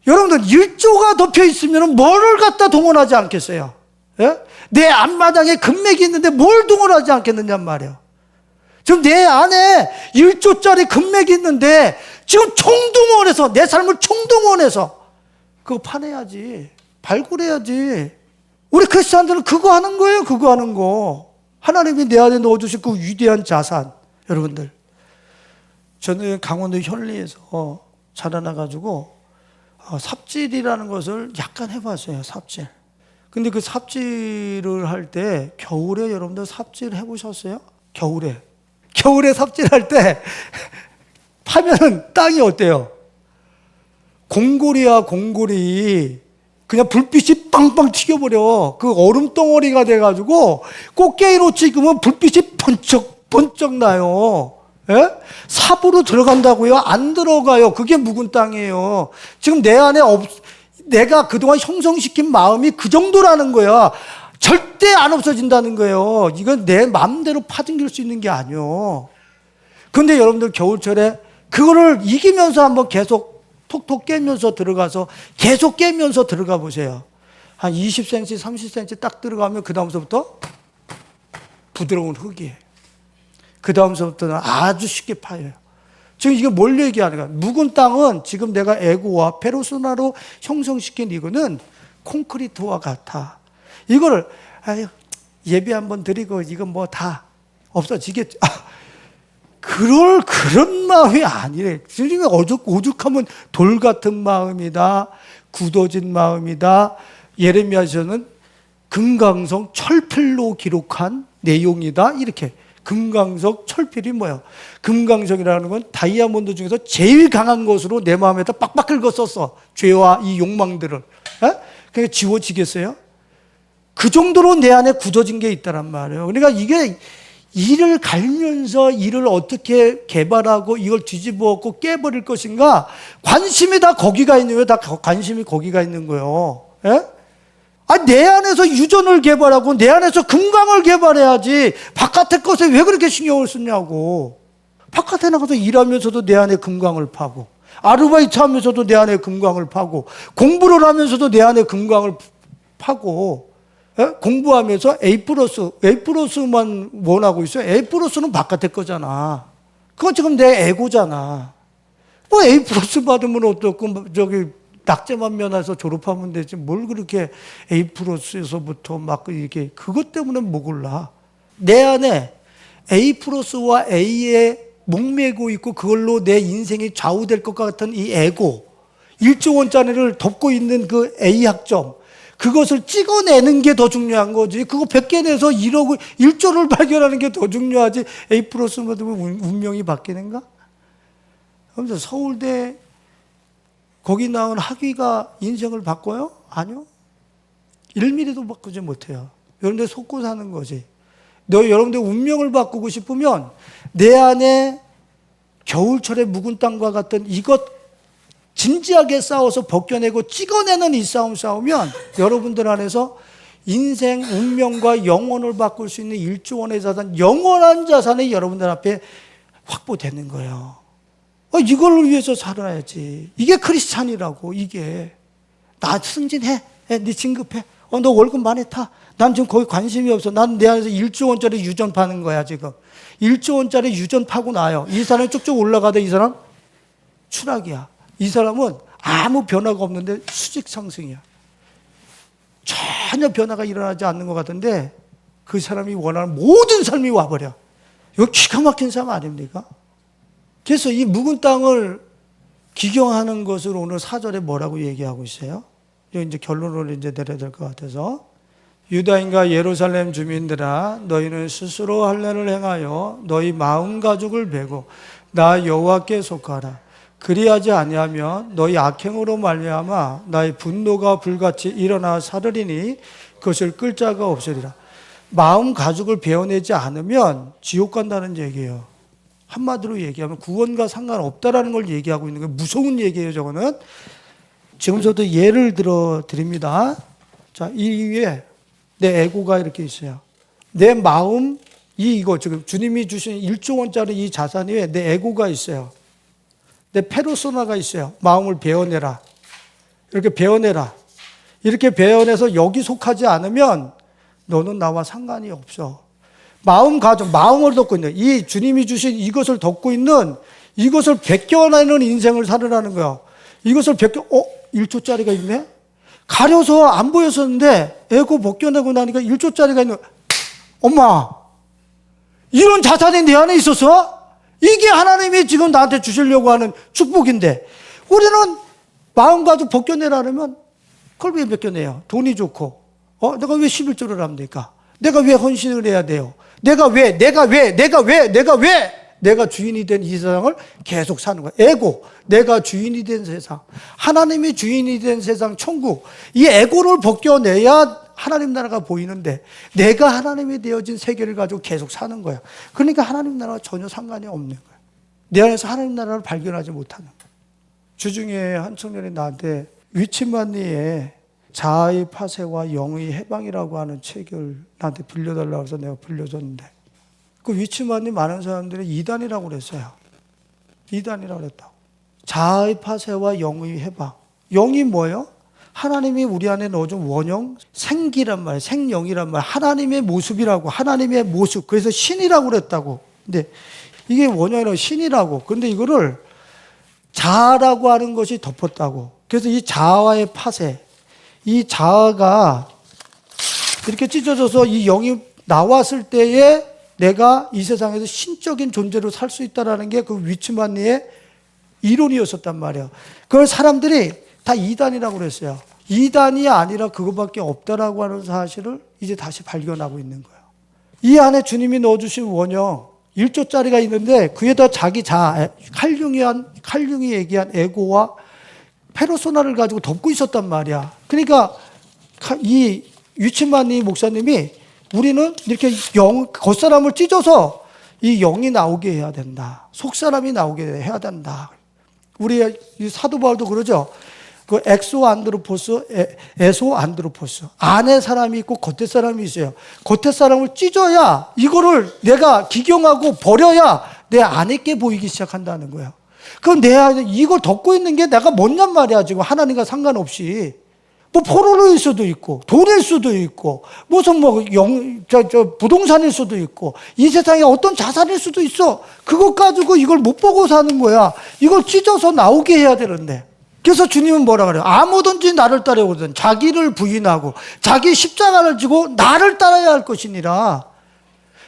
여러분들 1조가 덮여 있으면 뭐를 갖다 동원하지 않겠어요? 예? 내 앞마당에 금맥이 있는데 뭘 동원하지 않겠느냐 말이에요. 지금 내 안에 1조짜리 금맥이 있는데 지금 총동원해서, 내 삶을 총동원해서 그거 파내야지. 발굴해야지. 우리 크리스찬들은 그거 하는 거예요. 그거 하는 거. 하나님이 내 안에 넣어주신 그 위대한 자산. 여러분들, 저는 강원도 현리에서 자라나가지고 삽질이라는 것을 약간 해봤어요. 삽질. 근데 그 삽질을 할 때, 겨울에 여러분들 삽질 해보셨어요? 겨울에 삽질할 때 파면은 땅이 어때요? 공골이야, 공골이. 그냥 불빛이 빵빵 튀겨버려. 그 얼음 덩어리가 돼가지고 꽃게로 찍으면 불빛이 번쩍 나요. 예? 삽으로 들어간다고요? 안 들어가요. 그게 묵은 땅이에요. 지금 내 안에 내가 그동안 형성시킨 마음이 그 정도라는 거야. 절대 안 없어진다는 거예요. 이건 내 마음대로 파등길 수 있는 게 아니에요. 근데 여러분들 겨울철에 그거를 이기면서 한번 계속 톡톡 깨면서 들어가서 계속 깨면서 들어가 보세요. 한 20cm, 30cm 딱 들어가면 그 다음서부터 부드러운 흙이에요. 그 다음서부터는 아주 쉽게 파여요. 지금 이게 뭘 얘기하는 거야? 묵은 땅은 지금 내가 에고와 페르소나로 형성시킨 이거는 콘크리트와 같아. 이거를 예배 한번 드리고 이건 뭐 다 없어지겠죠. 그런 마음이 아니래. 주님이 오죽하면 돌 같은 마음이다, 굳어진 마음이다. 예레미야서는 금강석 철필로 기록한 내용이다. 이렇게. 금강석 철필이 뭐야? 금강석이라는 건 다이아몬드 중에서 제일 강한 것으로 내 마음에다 빡빡 긁었었어. 죄와 이 욕망들을. 그러니까 지워지겠어요? 그 정도로 내 안에 굳어진 게 있다란 말이에요. 그러니까 이게 이를 갈면서 이를 어떻게 개발하고 이걸 뒤집어 엎고 깨버릴 것인가, 관심이 다 거기가 있는 거예요. 다 관심이 거기가 있는 거예요. 예? 내 안에서 유전을 개발하고 내 안에서 금강을 개발해야지 바깥의 것에 왜 그렇게 신경을 쓰냐고. 바깥에 나가서 일하면서도 내 안에 금강을 파고, 아르바이트 하면서도 내 안에 금강을 파고, 공부를 하면서도 내 안에 금강을 파고, 예? 공부하면서 A+만 원하고 있어요. A+는 바깥의 거잖아. 그건 지금 내 에고잖아. 뭐 A+ 받으면 어떻고, 저기, 낙제만 면해서 졸업하면 되지. 뭘 그렇게 A+에서부터 막 이렇게, 그것 때문에 뭐 골라. 내 안에 A+와 A에 목매고 있고 그걸로 내 인생이 좌우될 것 같은 이 에고, 1조 원짜리를 덮고 있는 그 A 학점, 그것을 찍어내는 게 더 중요한 거지. 그거 100개 내서 1억, 1조를 발견하는 게 더 중요하지. A+ 받으면 운명이 바뀌는가? 그래서 서울대 거기 나온 학위가 인생을 바꿔요? 아니요. 1mm도 바꾸지 못해요. 여러분들 속고 사는 거지. 여러분들 운명을 바꾸고 싶으면 내 안에 겨울철의 묵은 땅과 같은 이것 진지하게 싸워서 벗겨내고 찍어내는 이 싸움 싸우면 여러분들 안에서 인생, 운명과 영혼을 바꿀 수 있는 1조 원의 자산, 영원한 자산이 여러분들 앞에 확보되는 거예요. 이걸 위해서 살아야지. 이게 크리스찬이라고. 이게 나 승진해, 네 진급해, 너 월급 많이 타, 난 지금 거기 관심이 없어. 난 내 안에서 1조 원짜리 유전 파는 거야 지금. 1조 원짜리 유전 파고 나요. 이 사람이 쭉쭉 올라가다 이 사람 추락이야. 이 사람은 아무 변화가 없는데 수직 상승이야. 전혀 변화가 일어나지 않는 것 같은데 그 사람이 원하는 모든 삶이 와버려. 이거 기가 막힌 삶 아닙니까? 그래서 이 묵은 땅을 기경하는 것을 오늘 4절에 뭐라고 얘기하고 있어요? 이제 결론을 이제 내려야 될 것 같아서, 유다인과 예루살렘 주민들아, 너희는 스스로 할례를 행하여 너희 마음 가죽을 베고 나 여호와께 속하라. 그리하지 아니하면 너희 악행으로 말미암아 나의 분노가 불같이 일어나 사르리니 그것을 끌 자가 없으리라. 마음 가죽을 베어내지 않으면 지옥 간다는 얘기예요. 한마디로 얘기하면 구원과 상관없다라는 걸 얘기하고 있는 거예요. 무서운 얘기예요, 저거는. 지금 저도 예를 들어 드립니다. 자, 이 위에 내 에고가 이렇게 있어요. 내 마음, 이거 지금 주님이 주신 1조 원짜리 이 자산 위에 내 에고가 있어요. 내 페르소나가 있어요. 마음을 베어내라. 이렇게 베어내라. 이렇게 베어내서 여기 속하지 않으면 너는 나와 상관이 없어. 마음 가져, 마음을 덮고 있는, 이 주님이 주신 이것을 덮고 있는, 이것을 벗겨내는 인생을 살으라는 거야. 이것을 1조짜리가 있네? 가려서 안 보였었는데 에고 벗겨내고 나니까 1조짜리가 있는, 엄마, 이런 자산이 내 안에 있었어? 이게 하나님이 지금 나한테 주시려고 하는 축복인데, 우리는 마음 가지고 벗겨내라면 그걸 왜 벗겨내요? 돈이 좋고, 내가 왜 11조를 합니까? 내가 왜 헌신을 해야 돼요? 내가 주인이 된 이 세상을 계속 사는 거야. 에고, 내가 주인이 된 세상, 하나님이 주인이 된 세상, 천국, 이 에고를 벗겨내야 하나님 나라가 보이는데 내가 하나님이 되어진 세계를 가지고 계속 사는 거야. 그러니까 하나님 나라와 전혀 상관이 없는 거야. 내 안에서 하나님 나라를 발견하지 못하는 거야. 주중에 한 청년이 나한테 위치만리의 자아의 파쇄와 영의 해방이라고 하는 책을 나한테 빌려달라고 해서 내가 빌려줬는데, 그 위치만리 많은 사람들이 이단이라고 그랬어요. 이단이라고 그랬다고. 자아의 파쇄와 영의 해방. 영이 뭐예요? 하나님이 우리 안에 넣어준 원형, 생기란 말이에요. 생영이란 말이에요. 하나님의 모습이라고, 하나님의 모습. 그래서 신이라고 그랬다고. 근데 이게 원형이라고, 신이라고. 근데 이거를 자아라고 하는 것이 덮었다고. 그래서 이 자아와의 파쇄, 이 자아가 이렇게 찢어져서 이 영이 나왔을 때에 내가 이 세상에서 신적인 존재로 살 수 있다는 게 그 위치만리의 이론이었었단 말이에요. 그걸 사람들이 다 이단이라고 그랬어요. 이단이 아니라 그거밖에 없다라고 하는 사실을 이제 다시 발견하고 있는 거예요. 이 안에 주님이 넣어주신 원형 1조짜리가 있는데 그에다 자기 자아, 칼융이 얘기한 에고와 페르소나를 가지고 덮고 있었단 말이야. 그러니까 이 유치만이 목사님이 우리는 이렇게 겉사람을 찢어서 이 영이 나오게 해야 된다. 속사람이 나오게 해야 된다. 우리 사도 바울도 그러죠. 그 엑소 안드로포스, 에소 안드로포스. 안에 사람이 있고 겉에 사람이 있어요. 겉에 사람을 찢어야 이거를 내가 기경하고 버려야 내 안에 게 보이기 시작한다는 거예요. 그럼 내 안에 이걸 덮고 있는 게 내가 뭐냔 말이야. 지금 하나님과 상관없이. 뭐 포로일 수도 있고 돈일 수도 있고 무슨 부동산일 수도 있고 이 세상에 어떤 자산일 수도 있어. 그것 가지고 이걸 못 보고 사는 거야. 이걸 찢어서 나오게 해야 되는데. 그래서 주님은 뭐라 그래요? 아무든지 나를 따르거든 자기를 부인하고 자기 십자가를 지고 나를 따라야 할 것이니라.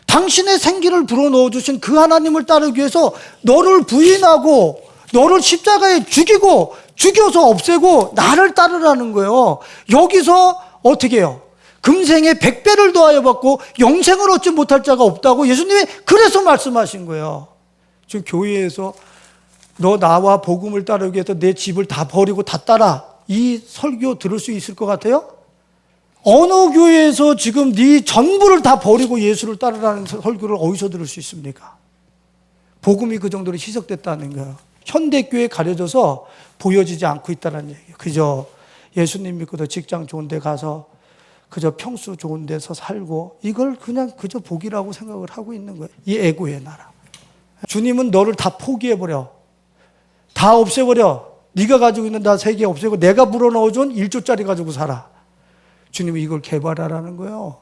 당신의 생기를 불어넣어 주신 그 하나님을 따르기 위해서 너를 부인하고 너를 십자가에 죽이고 죽여서 없애고 나를 따르라는 거예요. 여기서 어떻게 해요? 금생에 100배를 더하여 받고 영생을 얻지 못할 자가 없다고 예수님이 그래서 말씀하신 거예요. 지금 교회에서 너 나와 복음을 따르기 위해서 내 집을 다 버리고 다 따라, 이 설교 들을 수 있을 것 같아요? 어느 교회에서 지금 네 전부를 다 버리고 예수를 따르라는 설교를 어디서 들을 수 있습니까? 복음이 그 정도로 희석됐다는 거예요. 현대교회에 가려져서 보여지지 않고 있다는 얘기예요. 그저 예수님 믿고도 직장 좋은 데 가서 그저 평수 좋은 데서 살고 이걸 그냥 그저 복이라고 생각을 하고 있는 거예요. 이 애고의 나라. 주님은 너를 다 포기해버려. 다 없애버려. 네가 가지고 있는 다 세 개 없애고 내가 불어넣어준 1조짜리 가지고 살아. 주님이 이걸 개발하라는 거예요.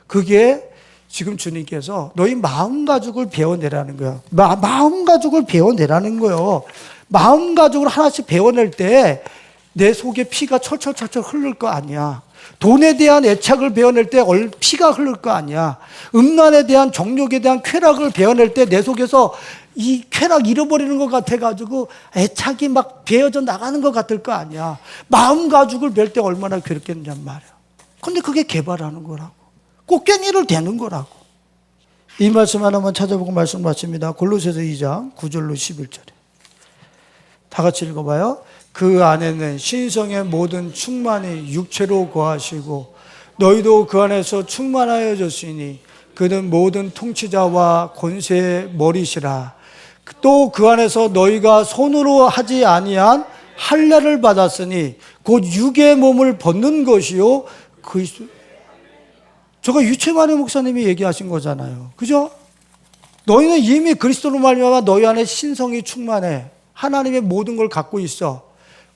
그게 지금 주님께서 너희 마음 가죽을 베어내라는 거예요. 마음 가죽을 베어내라는 거예요. 마음 가죽을 하나씩 베어낼 때 내 속에 피가 철철철철 흐를 거 아니야. 돈에 대한 애착을 베어낼 때 피가 흐를 거 아니야. 음란에 대한 정욕에 대한 쾌락을 베어낼 때 내 속에서 이 쾌락 잃어버리는 것 같아가지고 애착이 막 베어져 나가는 것 같을 거 아니야. 마음 가죽을 벨 때 얼마나 괴롭겠느냐 말이야. 근데 그게 개발하는 거라고. 꽃갱이를 대는 거라고. 이 말씀 하나만 찾아보고 말씀 마칩니다. 골로새서 2장 9절로 11절에. 다 같이 읽어봐요. 그 안에는 신성의 모든 충만이 육체로 거하시고 너희도 그 안에서 충만하여졌으니 그는 모든 통치자와 권세의 머리시라. 또 그 안에서 너희가 손으로 하지 아니한 할례를 받았으니 곧 육의 몸을 벗는 것이요 저거 유채만의 목사님이 얘기하신 거잖아요. 그죠? 너희는 이미 그리스도로 말미암아 너희 안에 신성이 충만해. 하나님의 모든 걸 갖고 있어.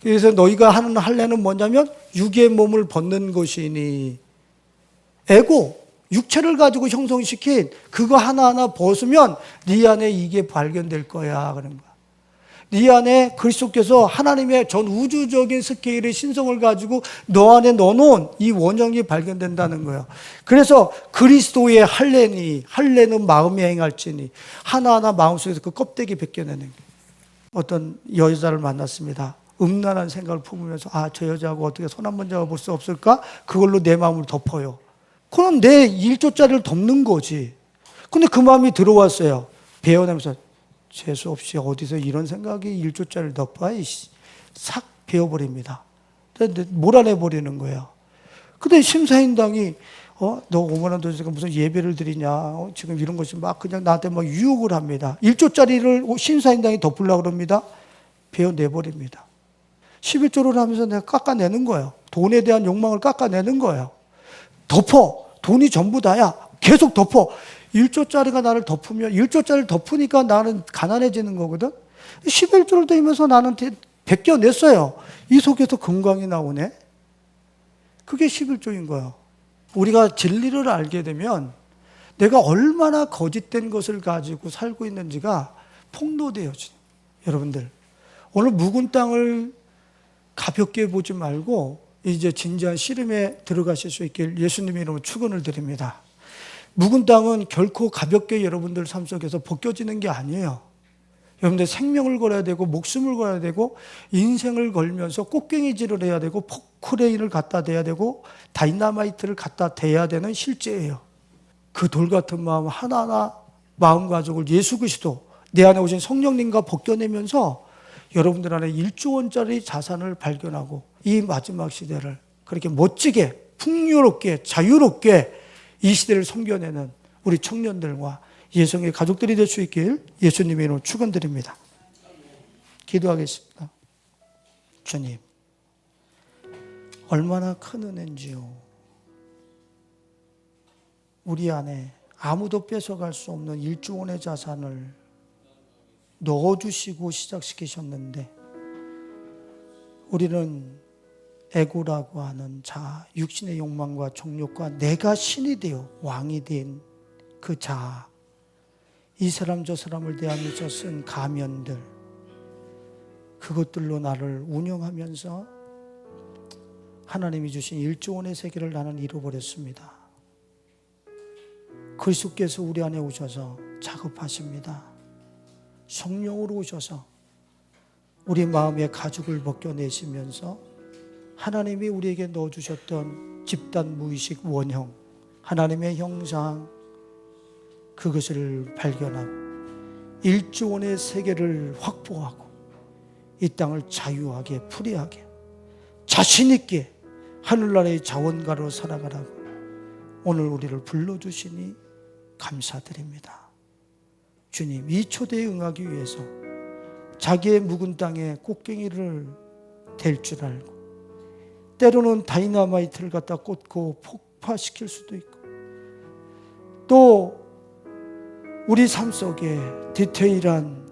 그래서 너희가 하는 할례는 뭐냐면 육의 몸을 벗는 것이니 에고, 육체를 가지고 형성시킨 그거 하나하나 벗으면 네 안에 이게 발견될 거야 그런 거야. 네 안에 그리스도께서 하나님의 전 우주적인 스케일의 신성을 가지고 너 안에 넣어놓은 이 원형이 발견된다는 거예요. 그래서 그리스도의 할례는 마음에 행할지니 하나하나 마음속에서 그 껍데기 벗겨내는 거예요. 어떤 여자를 만났습니다. 음란한 생각을 품으면서 저 여자하고 어떻게 손 한 번 잡아볼 수 없을까? 그걸로 내 마음을 덮어요. 그건 내 1조짜리를 덮는 거지. 근데 그 마음이 들어왔어요. 베어내면서 재수 없이 어디서 이런 생각이 1조짜리를 덮어? 싹 베어버립니다. 몰아내버리는 거예요. 근데 심사인당이 너 5만 원 더 무슨 예배를 드리냐? 지금 이런 것이 막 그냥 나한테 막 유혹을 합니다. 1조짜리를 심사인당이 덮으려고 그럽니다. 베어내버립니다. 11조를 하면서 내가 깎아내는 거예요. 돈에 대한 욕망을 깎아내는 거예요. 덮어. 돈이 전부 다야. 계속 덮어. 1조짜리가 나를 덮으면 1조짜리를 덮으니까 나는 가난해지는 거거든. 11조를 들면서 나는 벗겨냈어요. 이 속에서 건강이 나오네. 그게 11조인 거예요. 우리가 진리를 알게 되면 내가 얼마나 거짓된 것을 가지고 살고 있는지가 폭로되어지는. 여러분들 오늘 묵은 땅을 가볍게 보지 말고 이제 진지한 씨름에 들어가실 수 있길 예수님의 이름으로 축원을 드립니다. 묵은 땅은 결코 가볍게 여러분들 삶 속에서 벗겨지는 게 아니에요. 여러분들 생명을 걸어야 되고 목숨을 걸어야 되고 인생을 걸면서 꽃갱이질을 해야 되고 포크레인을 갖다 대야 되고 다이나마이트를 갖다 대야 되는 실제예요. 그 돌 같은 마음 하나하나 마음 가족을 예수 그리스도 내 안에 오신 성령님과 벗겨내면서 여러분들 안에 1조 원짜리 자산을 발견하고 이 마지막 시대를 그렇게 멋지게 풍요롭게 자유롭게 이 시대를 섬겨내는 우리 청년들과 예성의 가족들이 될 수 있길 예수님의 이름으로 축원드립니다. 기도하겠습니다. 주님, 얼마나 큰 은혜인지요. 우리 안에 아무도 뺏어갈 수 없는 1조 원의 자산을 넣어주시고 시작시키셨는데 우리는 에고라고 하는 자아, 육신의 욕망과 정욕과 내가 신이 되어 왕이 된 그 자아, 이 사람 저 사람을 대하면서 쓴 가면들, 그것들로 나를 운영하면서 하나님이 주신 1조 원의 세계를 나는 잃어버렸습니다. 그리스도께서 우리 안에 오셔서 작업하십니다. 성령으로 오셔서 우리 마음의 가죽을 벗겨내시면서 하나님이 우리에게 넣어주셨던 집단 무의식 원형, 하나님의 형상, 그것을 발견하고 1조 원의 세계를 확보하고 이 땅을 자유하게 풀이하게 자신 있게 하늘나라의 자원가로 살아가라고 오늘 우리를 불러주시니 감사드립니다. 주님, 이 초대에 응하기 위해서 자기의 묵은 땅에 꽃갱이를 댈 줄 알고 때로는 다이너마이트를 갖다 꽂고 폭파시킬 수도 있고 또 우리 삶 속에 디테일한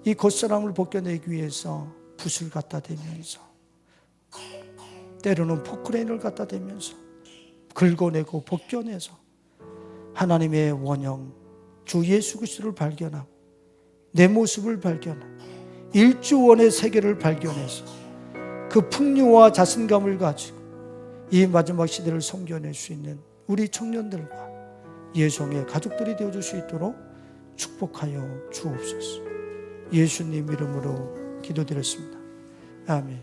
이 겉사람을 벗겨내기 위해서 붓을 갖다 대면서 때로는 포크레인을 갖다 대면서 긁어내고 벗겨내서 하나님의 원형 주 예수 그리스도를 발견하고 내 모습을 발견하고 1조 원의 세계를 발견해서 그 풍요와 자신감을 가지고 이 마지막 시대를 섬겨낼 수 있는 우리 청년들과 예성의 가족들이 되어줄 수 있도록 축복하여 주옵소서. 예수님 이름으로 기도드렸습니다. 아멘.